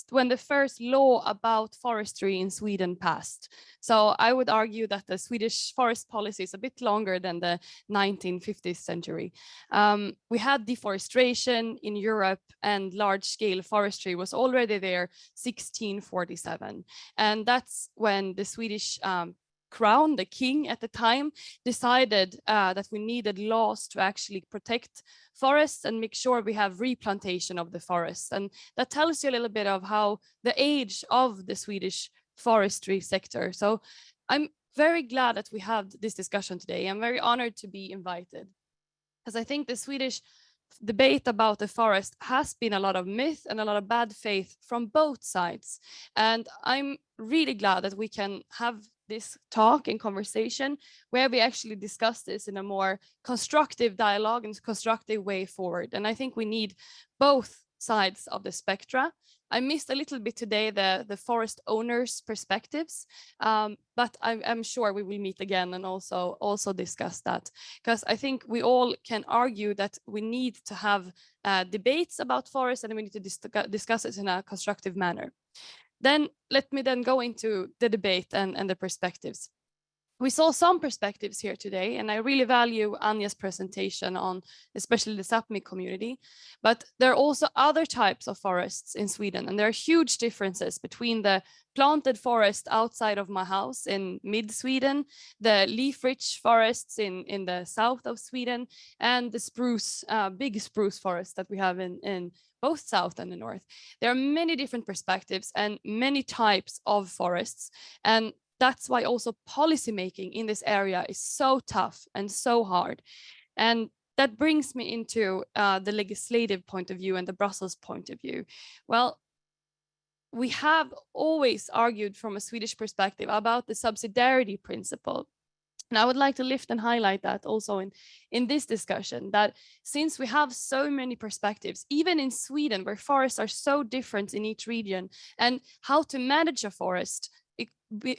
when the first law about forestry in Sweden passed. So I would argue that the Swedish forest policy is a bit longer than the 1950th century. We had deforestation in Europe, and large-scale forestry was already there 1647. And that's when the Swedish crown, the king at the time, decided that we needed laws to actually protect forests and make sure we have replantation of the forests. And that tells you a little bit of how the age of the Swedish forestry sector. So I'm very glad that we have this discussion today. I'm very honored to be invited, because I think the Swedish debate about the forest has been a lot of myth and a lot of bad faith from both sides. And I'm really glad that we can have this talk and conversation where we actually discuss this in a more constructive dialogue and constructive way forward. And I think we need both sides of the spectra. I missed a little bit today the forest owners' perspectives, but I'm sure we will meet again and also discuss that, because I think we all can argue that we need to have debates about forests, and we need to discuss it in a constructive manner. Then let me then go into the debate and the perspectives. We saw some perspectives here today, and I really value Anja's presentation on especially the Sápmi community, but there are also other types of forests in Sweden, and there are huge differences between the planted forest outside of my house in mid-Sweden, the leaf-rich forests in the south of Sweden, and the spruce, big spruce forests that we have in both south and the north. There are many different perspectives and many types of forests, and that's why also policy making in this area is so tough and so hard. And that brings me into the legislative point of view and the Brussels point of view. Well, we have always argued from a Swedish perspective about the subsidiarity principle. And I would like to lift and highlight that also in this discussion, that since we have so many perspectives, even in Sweden, where forests are so different in each region, and how to manage a forest, it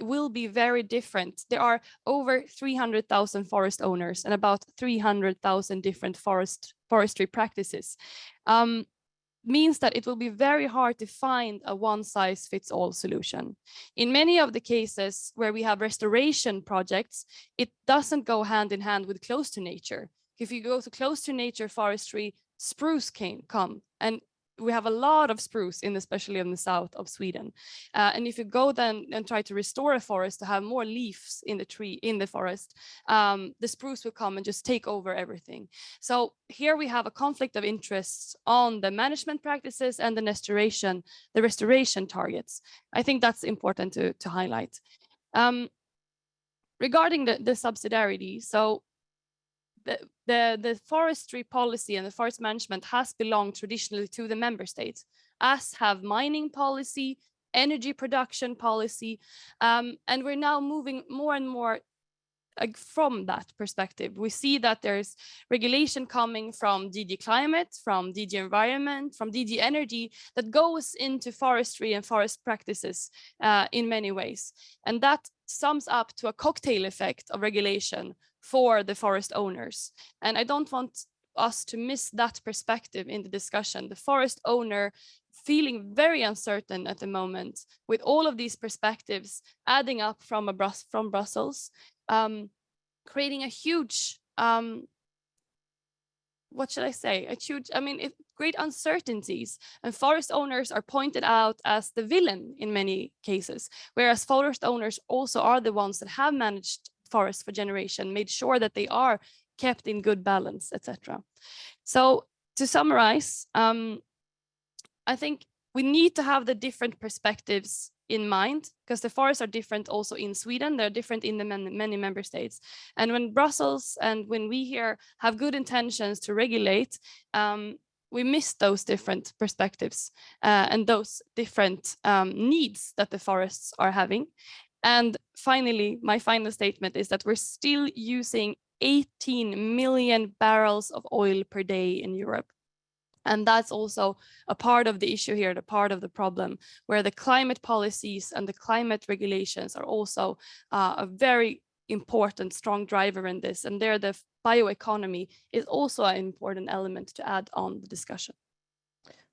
will be very different. There are over 300,000 forest owners and about 300,000 different forestry practices. Means that it will be very hard to find a one-size-fits-all solution. In many of the cases where we have restoration projects, it doesn't go hand in hand with close to nature. If you go to close to nature forestry, spruce come, and we have a lot of spruce, especially in the south of Sweden. And if you go then and try to restore a forest to have more leaves in the tree, in the forest, the spruce will come and just take over everything. So here we have a conflict of interests on the management practices and the restoration targets. I think that's important to highlight. Regarding the subsidiarity, so the forestry policy and the forest management has belonged traditionally to the member states, as have mining policy, energy production policy, and we're now moving more and more from that perspective. We see that there's regulation coming from DG Climate, from DG Environment, from DG Energy that goes into forestry and forest practices in many ways. And that sums up to a cocktail effect of regulation for the forest owners. And I don't want us to miss that perspective in the discussion. The forest owner feeling very uncertain at the moment with all of these perspectives adding up from Brussels, creating a huge what should I say? Great uncertainties, and forest owners are pointed out as the villain in many cases, whereas forest owners also are the ones that have managed forests for generation, made sure that they are kept in good balance, etc. So to summarize, I think we need to have the different perspectives in mind, because the forests are different also in Sweden. They're different in the many member states. And when Brussels and when we here have good intentions to regulate, we miss those different perspectives and those different needs that the forests are having. And finally, my final statement is that we're still using 18 million barrels of oil per day in Europe. And that's also a part of the issue here, the part of the problem, where the climate policies and the climate regulations are also a very important, strong driver in this. And there, the bioeconomy is also an important element to add on the discussion.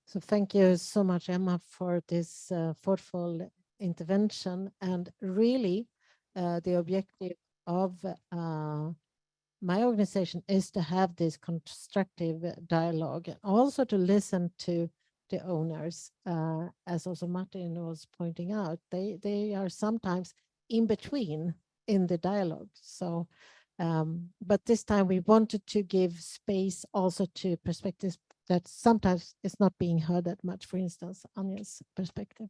So thank you so much, Emma, for this thoughtful intervention. And really, the objective of my organization is to have this constructive dialogue, and also to listen to the owners. As also Martin was pointing out, they are sometimes in between in the dialogue. So, but this time we wanted to give space also to perspectives that sometimes is not being heard that much, for instance, Anja's perspective.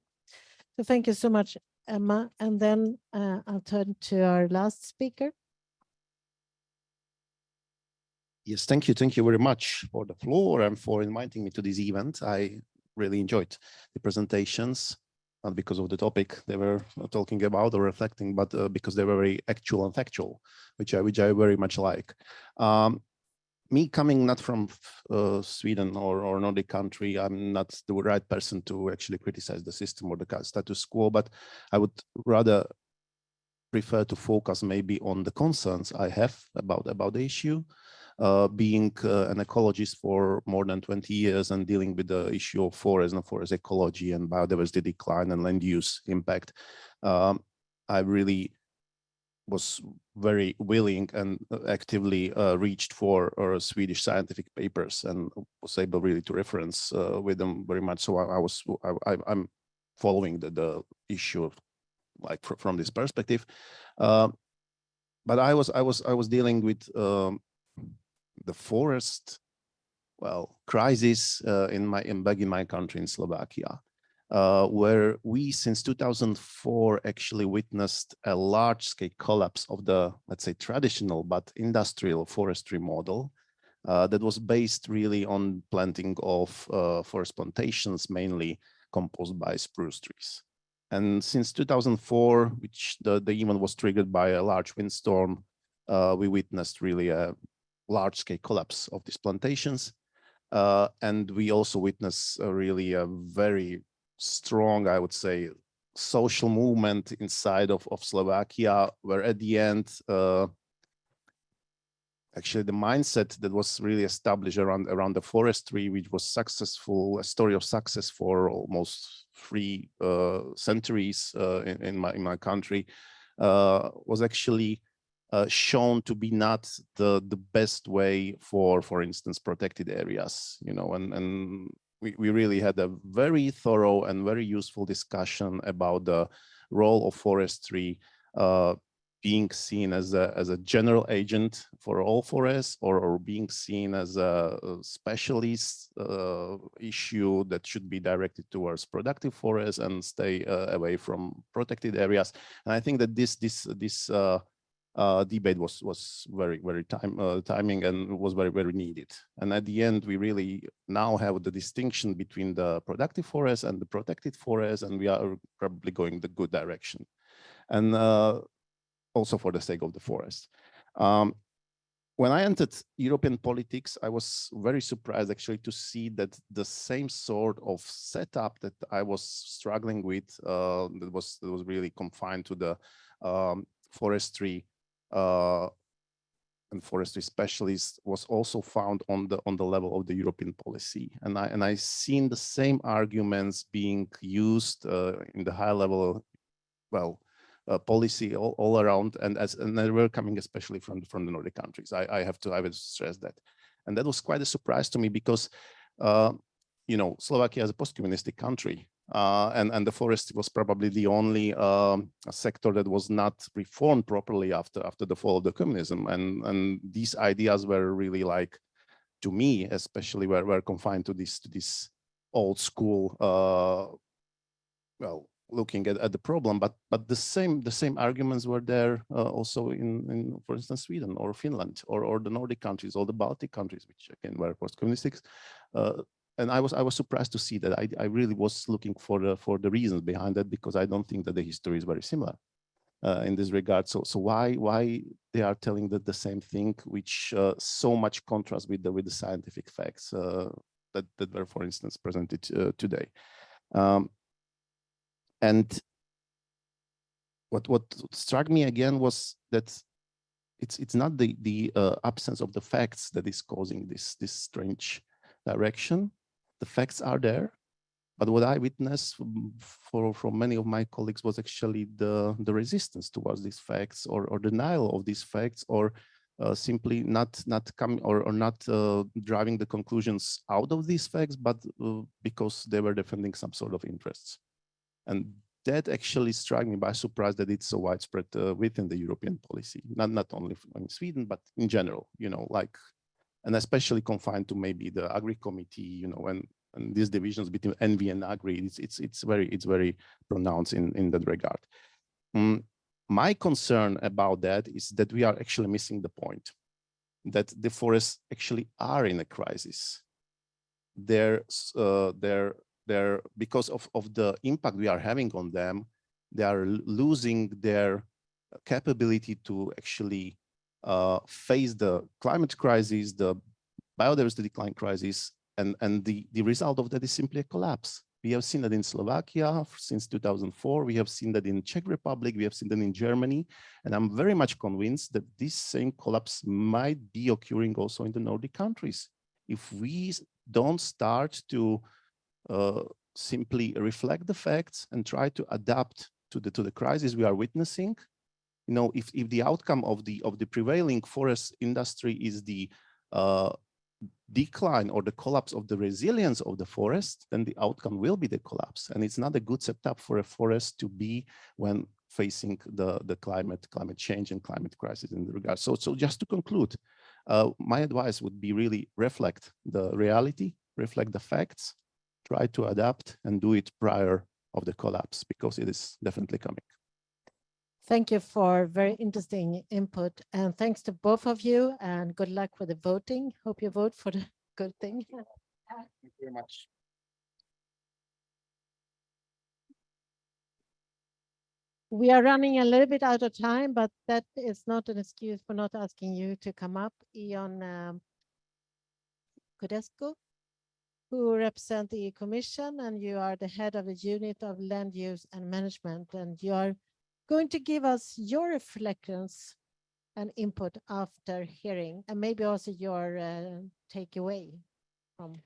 So thank you so much, Emma. And then I'll turn to our last speaker. Yes, thank you. Thank you very much for the floor and for inviting me to this event. I really enjoyed the presentations, not because of the topic they were talking about or reflecting, but because they were very actual and factual, which I very much like. Me coming not from Sweden or Nordic country, I'm not the right person to actually criticize the system or the status quo, but I would rather prefer to focus maybe on the concerns I have about the issue. Being an ecologist for more than 20 years and dealing with the issue of forest and forest ecology and biodiversity decline and land use impact, I really was very willing and actively reached for Swedish scientific papers and was able really to reference with them very much. So I'm following the issue like from this perspective, but I was dealing with the forest, crisis back in my country in Slovakia, where we since 2004 actually witnessed a large-scale collapse of the, let's say, traditional but industrial forestry model that was based really on planting of forest plantations, mainly composed by spruce trees. And since 2004, which the event was triggered by a large windstorm, we witnessed really a large-scale collapse of these plantations. And we also witnessed really a very strong, I would say, social movement inside of Slovakia, where at the end, actually the mindset that was really established around the forestry, which was successful, a story of success for almost 3 centuries in my country, was actually shown to be not the best way for instance, protected areas, and we really had a very thorough and very useful discussion about the role of forestry being seen as a general agent for all forests, or being seen as a specialist issue that should be directed towards productive forests and stay away from protected areas. And I think that this debate was very timing and was very needed. And at the end, we really now have the distinction between the productive forest and the protected forest, and we are probably going the good direction. And also for the sake of the forest. When I entered European politics, I was very surprised actually to see that the same sort of setup that I was struggling with, that was really confined to the forestry and forestry specialists, was also found on the level of the European policy, and I seen the same arguments being used in the high level, policy all around, and they were coming especially from the Nordic countries. I have to stress that, And that was quite a surprise to me because, you know, Slovakia is a post-communistic country. And the forest was probably the only sector that was not reformed properly after the fall of the communism. And these ideas were really like, to me, especially were confined to this old school, well, looking at the problem, but the same arguments were there also in for instance Sweden or Finland or the Nordic countries or the Baltic countries, which again were post-communistic. And I was surprised to see that. I really was looking for the reasons behind that, because I don't think that the history is very similar in this regard. So why they are telling that the same thing, which so much contrasts with the scientific facts that were, for instance, presented today. And what struck me again was that it's not the absence of the facts that is causing this strange direction. The facts are there, but what I witnessed from many of my colleagues was actually the resistance towards these facts, or denial of these facts, or simply not coming or not driving the conclusions out of these facts, but because they were defending some sort of interests. And that actually struck me by surprise, that it's so widespread within the European policy, not only in Sweden, but in general, you know, like, and especially confined to maybe the Agri committee, you know, and these divisions between Envy and Agri, it's very pronounced in that regard. My concern about that is that we are actually missing the point, that the forests actually are in a crisis. They're because of the impact we are having on them, they are losing their capability to actually face the climate crisis, the biodiversity decline crisis, and the result of that is simply a collapse. We have seen that in Slovakia since 2004. We have seen that in Czech Republic. We have seen that in Germany. And I'm very much convinced that this same collapse might be occurring also in the Nordic countries. If we don't start to simply reflect the facts and try to adapt to the crisis we are witnessing, you know, if the outcome of the prevailing forest industry is the decline or the collapse of the resilience of the forest, then the outcome will be the collapse. And it's not a good setup for a forest to be when facing the climate change and climate crisis in the regard. So just to conclude, my advice would be really reflect the reality, reflect the facts, try to adapt and do it prior of the collapse, because it is definitely coming. Thank you for very interesting input, and thanks to both of you, and good luck with the voting. Hope you vote for the good thing. Thank you very much. We are running a little bit out of time, but that is not an excuse for not asking you to come up. Ion Codesco, who represent the Commission, and you are the head of the unit of land use and management, and you are going to give us your reflections and input after hearing, and maybe also your takeaway from.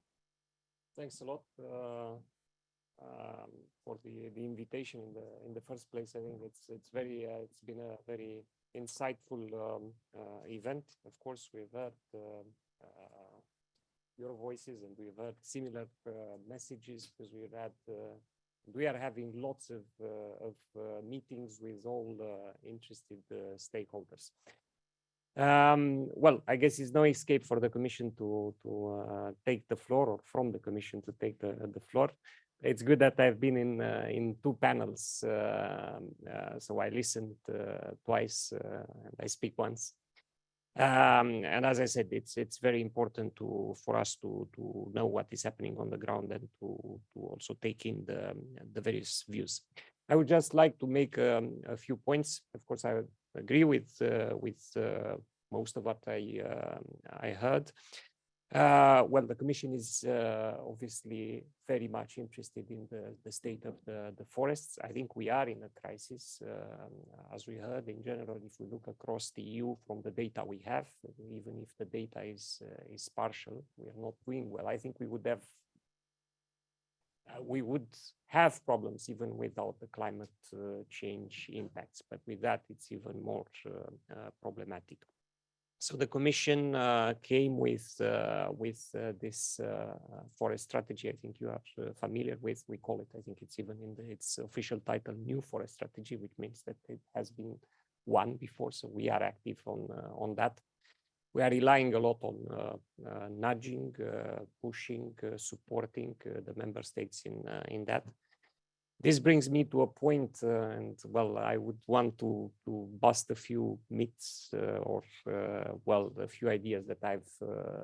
Thanks a lot for the invitation in the first place. I think it's been a very insightful event. Of course, we've heard your voices, and we've heard similar messages, because we are having lots of meetings with all interested stakeholders. Well, I guess it's no escape for the Commission to take the floor, or from the Commission to take the floor. It's good that I've been in two panels, so I listened twice and I speak once. And as I said, it's very important for us to know what is happening on the ground, and to also take in the various views. I would just like to make a few points. Of course, I agree with most of what I heard. Well, the Commission is obviously very much interested in the state of the forests. I think we are in a crisis, as we heard. In general, if we look across the EU from the data we have, even if the data is partial, we are not doing well. I think we would have problems even without the climate change impacts, but with that, it's even more problematic. So the Commission came with this forest strategy. I think you are familiar with. We call it, I think it's even in its official title, New Forest Strategy, which means that it has been one before. So we are active on that. We are relying a lot on nudging, pushing, supporting the member states in that. This brings me to a point, and well, I would want to bust a few myths or well, a few ideas that I've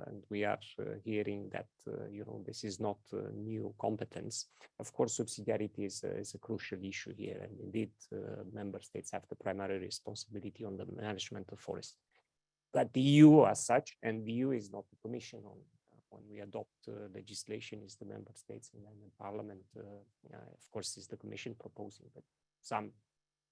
and we are hearing that you know, this is not new competence. Of course, subsidiarity is a crucial issue here, and indeed, member states have the primary responsibility on the management of forests. But the EU as such, and the EU is not the Commission on when we adopt legislation, is the member states, and then the Parliament, of course, is the Commission proposing. But some,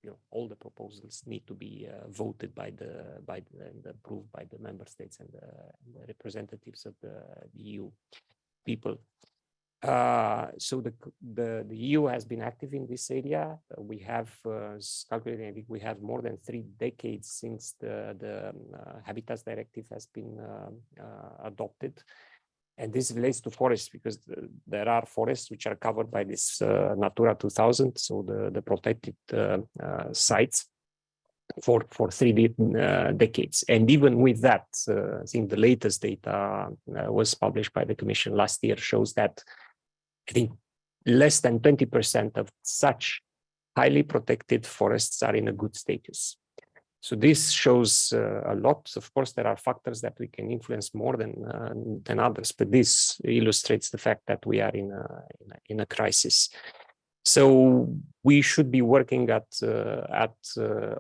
you know, all the proposals need to be voted by and approved by the member states and the representatives of the EU people. So the EU has been active in this area. We have calculated, I think we have more than 3 decades since the Habitats Directive has been adopted. And this relates to forests because there are forests which are covered by this Natura 2000, so the protected sites for 3 decades. And even with that, I think the latest data was published by the Commission last year shows that I think less than 20% of such highly protected forests are in a good status. So this shows a lot. Of course, there are factors that we can influence more than others, but this illustrates the fact that we are in a crisis. So we should be working at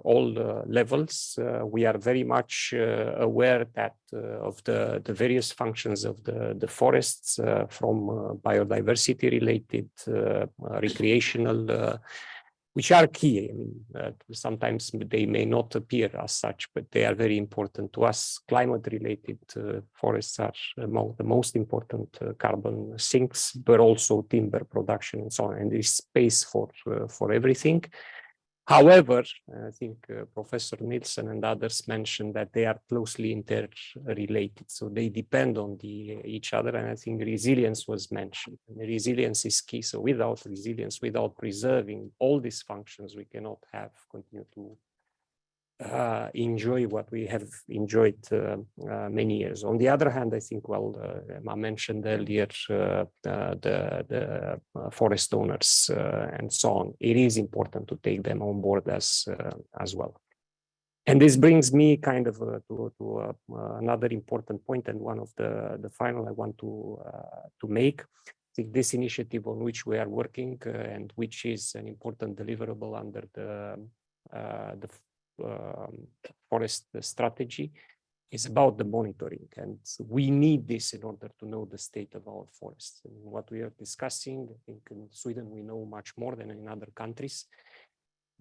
all levels. We are very much aware that of the various functions of the forests, from biodiversity related, recreational, which are key. I mean, sometimes they may not appear as such, but they are very important to us. Climate-related forests are among the most important carbon sinks, but also timber production and so on. And there is space for everything. However, I think Professor Nielsen and others mentioned that they are closely interrelated, so they depend on each other. And I think resilience was mentioned. And resilience is key. So without resilience, without preserving all these functions, we cannot continue to enjoy what we have enjoyed many years. On the other hand, I think, well, I mentioned earlier the forest owners and so on. It is important to take them on board as well. And this brings me kind of to another important point, and one of the final I want to make. I think this initiative on which we are working and which is an important deliverable under the forest strategy is about the monitoring, and we need this in order to know the state of our forests. And what we are discussing, I think in Sweden we know much more than in other countries,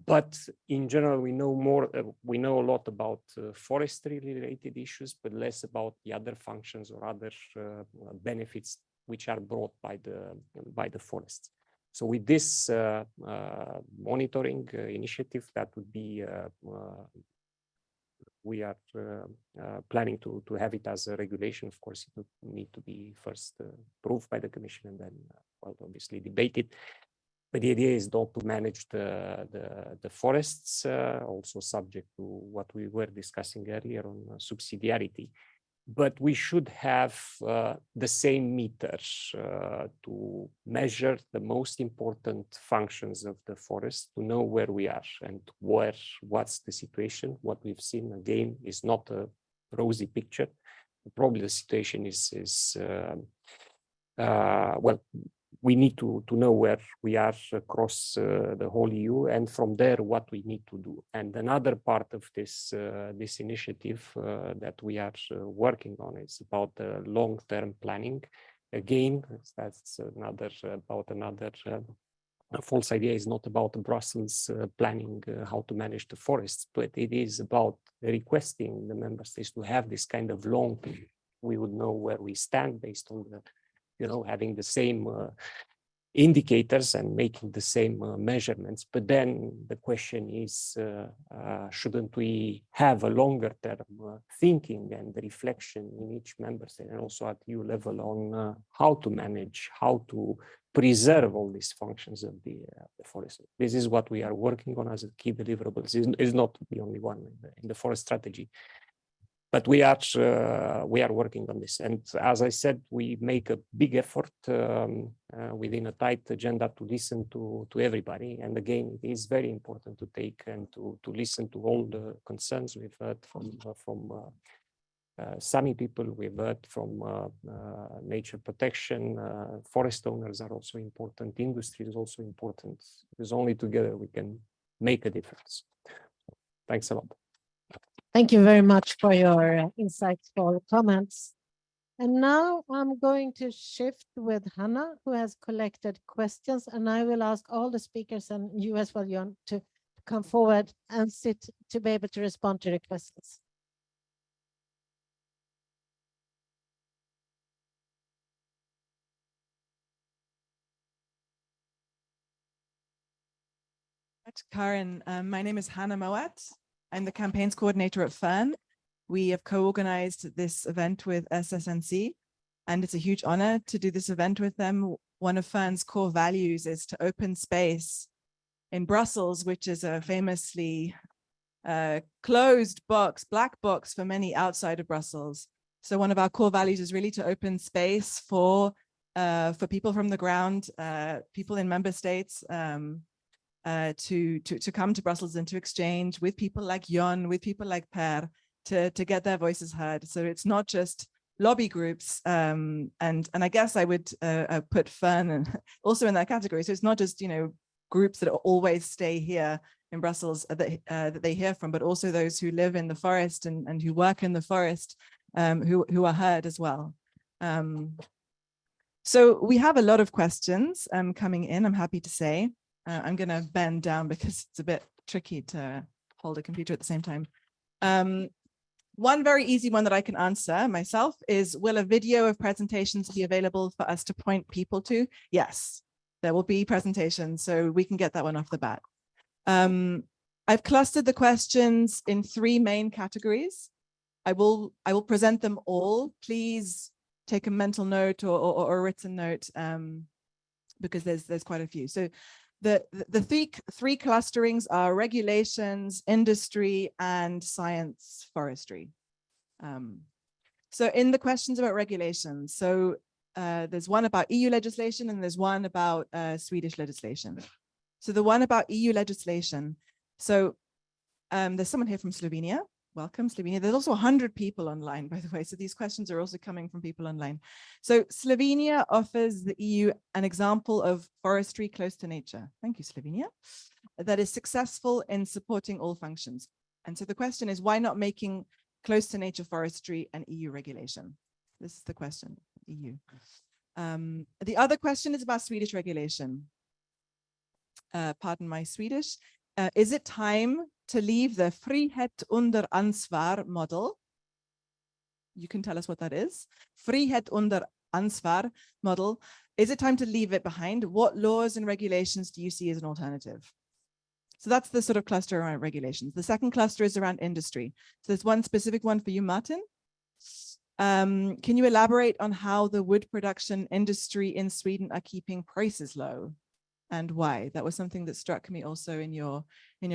but in general we know more. We know a lot about forestry related issues, but less about the other functions or other benefits which are brought by the forests. So with this monitoring initiative, that would be, we are planning to have it as a regulation. Of course, it would need to be first approved by the Commission and then, well, obviously debated. But the idea is not to manage the forests, also subject to what we were discussing earlier on subsidiarity. But we should have the same meters to measure the most important functions of the forest, to know where we are and what's the situation. What we've seen again is not a rosy picture. Probably the situation is well, we need to know where we are across the whole EU, and from there what we need to do. And another part of this this initiative that we are working on is about long-term planning. Again, that's another false idea. Is not about Brussels planning how to manage the forests, but it is about requesting the member states to have this kind of long. We would know where we stand based on the, you know, having the same indicators and making the same measurements. But then the question is, shouldn't we have a longer term thinking and reflection in each member state and also at EU level on how to manage, how to preserve all these functions of the forest? This is what we are working on as a key deliverables. Is not the only one in the forest strategy. But we are working on this, and as I said, we make a big effort within a tight agenda to listen to everybody. And again, it is very important to take and to listen to all the concerns we've heard from Sami people, we've heard from nature protection. Forest owners are also important. Industry is also important, because only together we can make a difference. Thanks a lot. Thank you very much for your insightful comments. And now I'm going to shift with Hannah, who has collected questions, and I will ask all the speakers and you as well, Jon, to come forward and sit to be able to respond to the questions. Karen, my name is Hannah Moat. I'm the campaigns coordinator at Fern. We have co-organized this event with SSNC, and it's a huge honor to do this event with them. One of Fern's core values is to open space in Brussels, which is a famously closed box, black box for many outside of Brussels. So one of our core values is really to open space for people from the ground, people in member states, to come to Brussels and to exchange with people like Jon, with people like Per, to get their voices heard. So it's not just lobby groups, and I guess I would put Fern also in that category. So it's not just, you know, groups that always stay here in Brussels that they hear from, but also those who live in the forest and who work in the forest, who are heard as well. So we have a lot of questions coming in, I'm happy to say. I'm going to bend down because it's a bit tricky to hold a computer at the same time. One very easy one that I can answer myself is, will a video of presentations be available for us to point people to? Yes, there will be presentations, so we can get that one off the bat. I've clustered the questions in 3 main categories. I will present them all. Please take a mental note or a written note, because there's quite a few. So the three clusterings are regulations, industry, and science forestry. So in the questions about regulations, so there's one about EU legislation and there's one about Swedish legislation. So the one about EU legislation. So there's someone here from Slovenia. Welcome, Slovenia. There's also 100 people online, by the way. So these questions are also coming from people online. So Slovenia offers the EU an example of forestry close to nature. Thank you, Slovenia. That is successful in supporting all functions. And so the question is, why not making close to nature forestry an EU regulation? This is the question, EU. The other question is about Swedish regulation. Pardon my Swedish. Is it time to leave the frihet under ansvar model? You can tell us what that is. Frihet under ansvar model. Is it time to leave it behind? What laws and regulations do you see as an alternative? So that's the sort of cluster around regulations. The second cluster is around industry. So there's one specific one for you, Martin. Can you elaborate on how the wood production industry in Sweden are keeping prices low? And why? That was something that struck me also in your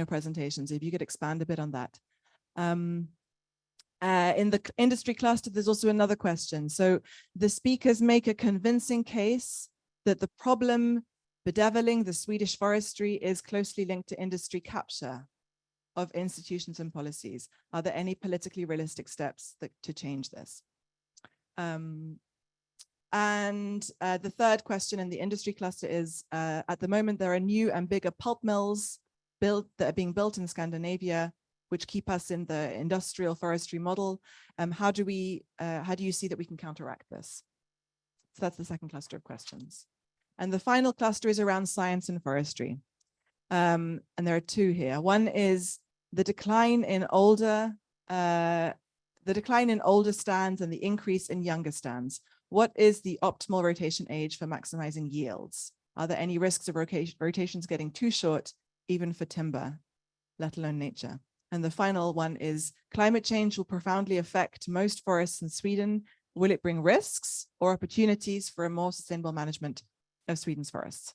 presentations. If you could expand a bit on that. In the industry cluster, there's also another question. So the speakers make a convincing case that the problem bedeviling the Swedish forestry is closely linked to industry capture of institutions and policies. Are there any politically realistic steps to change this? And the third question in the industry cluster is, at the moment, there are new and bigger pulp mills that are being built in Scandinavia, which keep us in the industrial forestry model. How do you see that we can counteract this? So that's the second cluster of questions. And the final cluster is around science and forestry. And there are 2 here. One is the decline in older stands and the increase in younger stands. What is the optimal rotation age for maximizing yields? Are there any risks of rotations getting too short, even for timber, let alone nature? And the final one is climate change will profoundly affect most forests in Sweden. Will it bring risks or opportunities for a more sustainable management of Sweden's forests?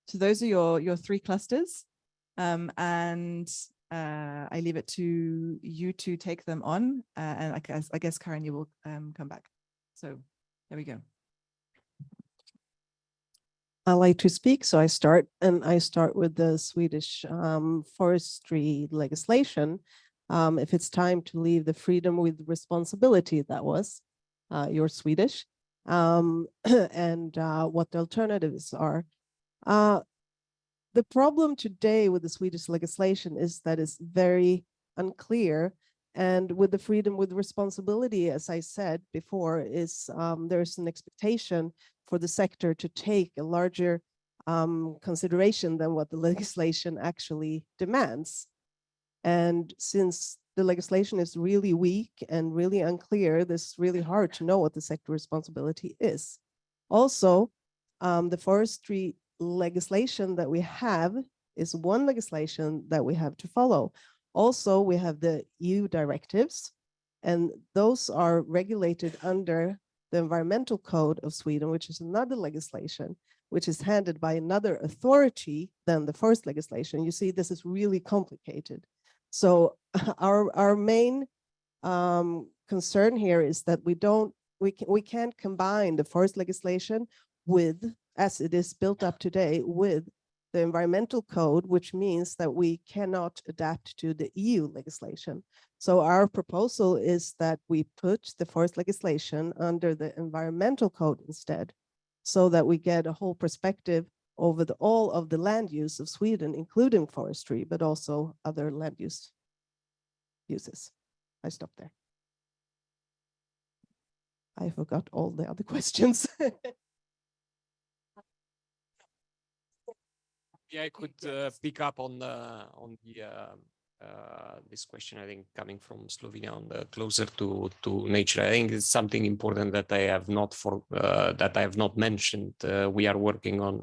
So those are your three clusters. I leave it to you to take them on. And I guess, Karen, you will come back. So there we go. I like to speak, so I start with the Swedish forestry legislation. If it's time to leave the freedom with responsibility, that was, you're Swedish, and what the alternatives are. The problem today with the Swedish legislation is that it's very unclear, and with the freedom with responsibility, as I said before, is there's an expectation for the sector to take a larger consideration than what the legislation actually demands. And since the legislation is really weak and really unclear, it's really hard to know what the sector responsibility is. Also, the forestry legislation that we have is one legislation that we have to follow. Also, we have the EU directives, and those are regulated under the Environmental Code of Sweden, which is another legislation, which is handled by another authority than the forest legislation. You see, this is really complicated. So our main concern here is that we can't combine the forest legislation with, as it is built up today, with the environmental code, which means that we cannot adapt to the EU legislation. So our proposal is that we put the forest legislation under the environmental code instead, so that we get a whole perspective over all of the land use of Sweden, including forestry, but also other land uses. I stop there. I forgot all the other questions. Yeah, I could pick up on this question, I think, coming from Slovenia on the closer to nature. I think it's something important that I have not mentioned. We are working on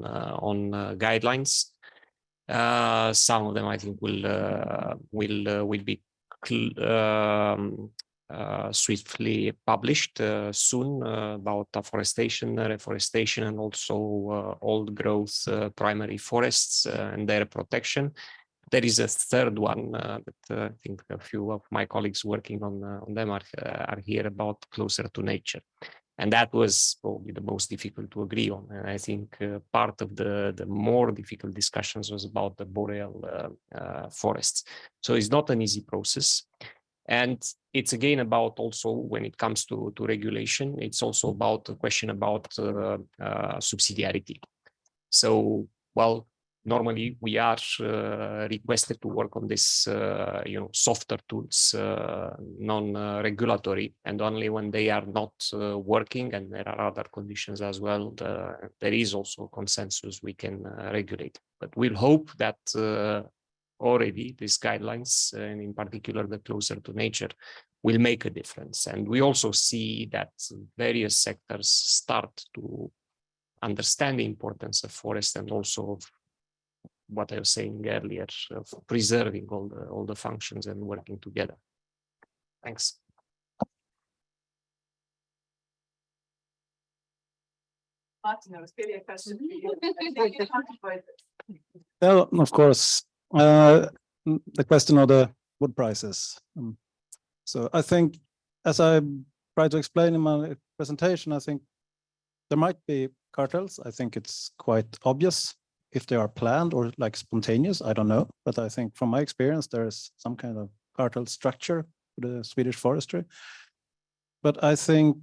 guidelines. Some of them I think will be swiftly published soon about afforestation, reforestation, and also old growth primary forests and their protection. There is a third one that I think a few of my colleagues working on them are here about closer to nature. And that was probably the most difficult to agree on. And I think part of the more difficult discussions was about the boreal forests. So it's not an easy process. And it's again about also when it comes to regulation, it's also about the question about subsidiarity. So, well, normally we are requested to work on this, softer tools, non-regulatory, and only when they are not working, and there are other conditions as well, there is also consensus we can regulate. But we'll hope that already these guidelines, and in particular the closer to nature, will make a difference. And we also see that various sectors start to understand the importance of forest and also of what I was saying earlier, of preserving all the functions and working together. Thanks. Martin, it was really a question for you. Well, of course, the question of the wood prices. So I think, as I tried to explain in my presentation, I think there might be cartels. I think it's quite obvious. If they are planned or like spontaneous, I don't know. But I think from my experience, there is some kind of cartel structure for the Swedish forestry. But I think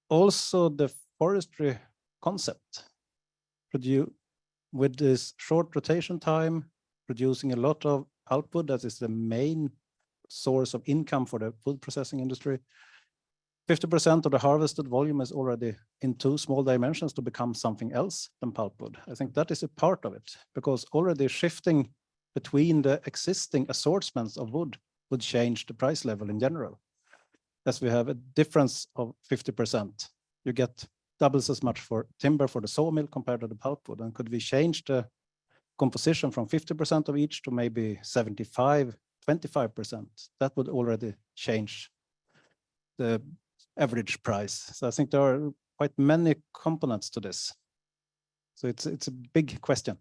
also the forestry concept, with this short rotation time, producing a lot of output, that is the main source of income for the food processing industry. 50% of the harvested volume is already in too small dimensions to become something else than pulpwood. I think that is a part of it, because already shifting between the existing assortments of wood would change the price level in general. As we have a difference of 50%, you get doubles as much for timber for the sawmill compared to the pulpwood. And could we change the composition from 50% of each to maybe 75, 25%? That would already change the average price. So I think there are quite many components to this. So it's a big question.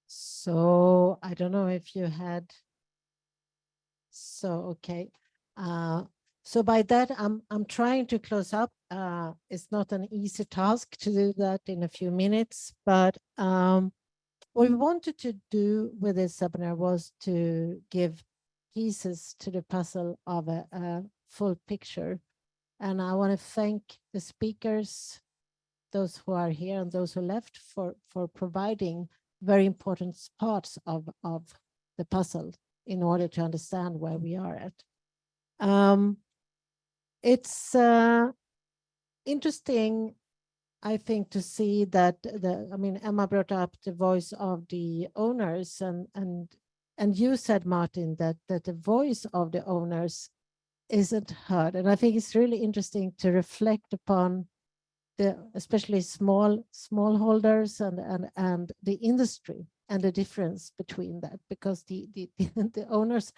So I don't know if you had. So okay. So by that, I'm trying to close up. It's not an easy task to do that in a few minutes, but what we wanted to do with this seminar was to give pieces to the puzzle of a full picture. And I want to thank the speakers, those who are here and those who left, for providing very important parts of the puzzle in order to understand where we are at. It's interesting, I think, to see that I mean, Emma brought up the voice of the owners, and you said, Martin, that the voice of the owners isn't heard. And I think it's really interesting to reflect upon especially smallholders and the industry and the difference between that, because the owners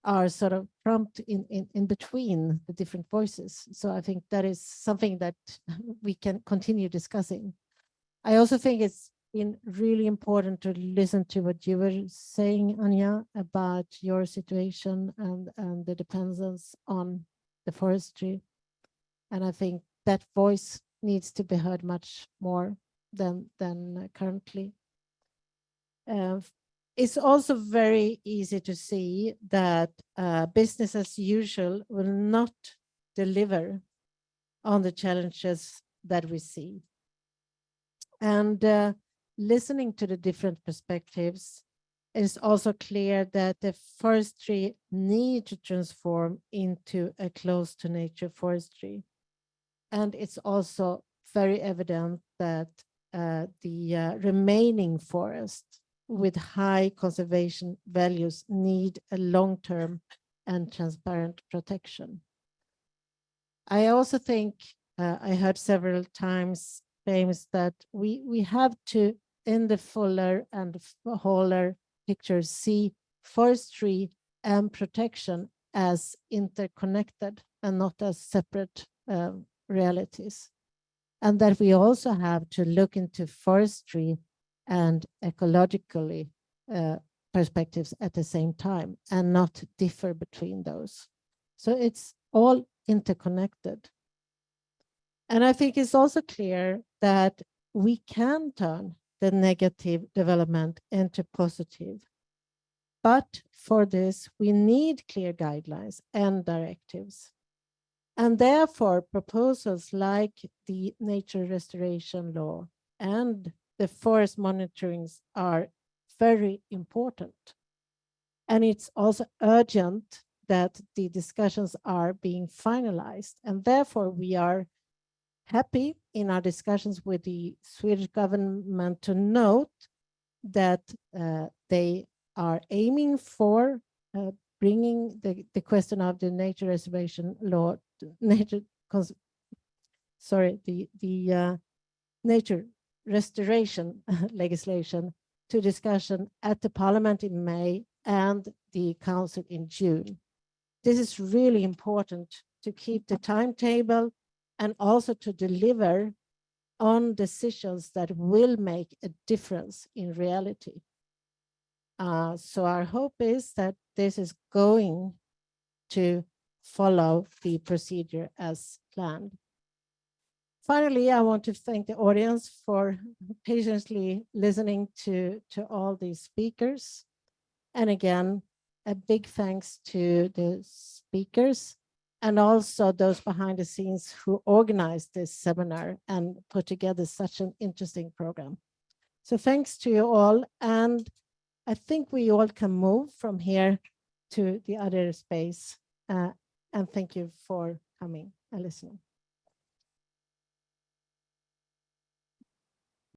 are sort of prompt in between the different voices. So I think that is something that we can continue discussing. I also think it's been really important to listen to what you were saying, Anja, about your situation and the dependence on the forestry. And I think that voice needs to be heard much more than currently. It's also very easy to see that business as usual will not deliver on the challenges that we see. And listening to the different perspectives, it is also clear that the forestry need to transform into a close to nature forestry. And it's also very evident that the remaining forest with high conservation values need a long-term and transparent protection. I also think I heard several times claims that we have to, in the fuller and wholer picture, see forestry and protection as interconnected and not as separate realities. And that we also have to look into forestry and ecologically perspectives at the same time and not differ between those. So it's all interconnected. And I think it's also clear that we can turn the negative development into positive. But for this, we need clear guidelines and directives. And therefore, proposals like the nature restoration law and the forest monitorings are very important. And it's also urgent that the discussions are being finalized. And therefore, we are happy in our discussions with the Swedish government to note that they are aiming for bringing the question of the nature reservation law, nature restoration legislation to discussion at the Parliament in May and the Council in June. This is really important to keep the timetable and also to deliver on decisions that will make a difference in reality. So our hope is that this is going to follow the procedure as planned. Finally, I want to thank the audience for patiently listening to all these speakers. And again, a big thanks to the speakers and also those behind the scenes who organized this seminar and put together such an interesting program. So thanks to you all. And I think we all can move from here to the other space. And thank you for coming and listening.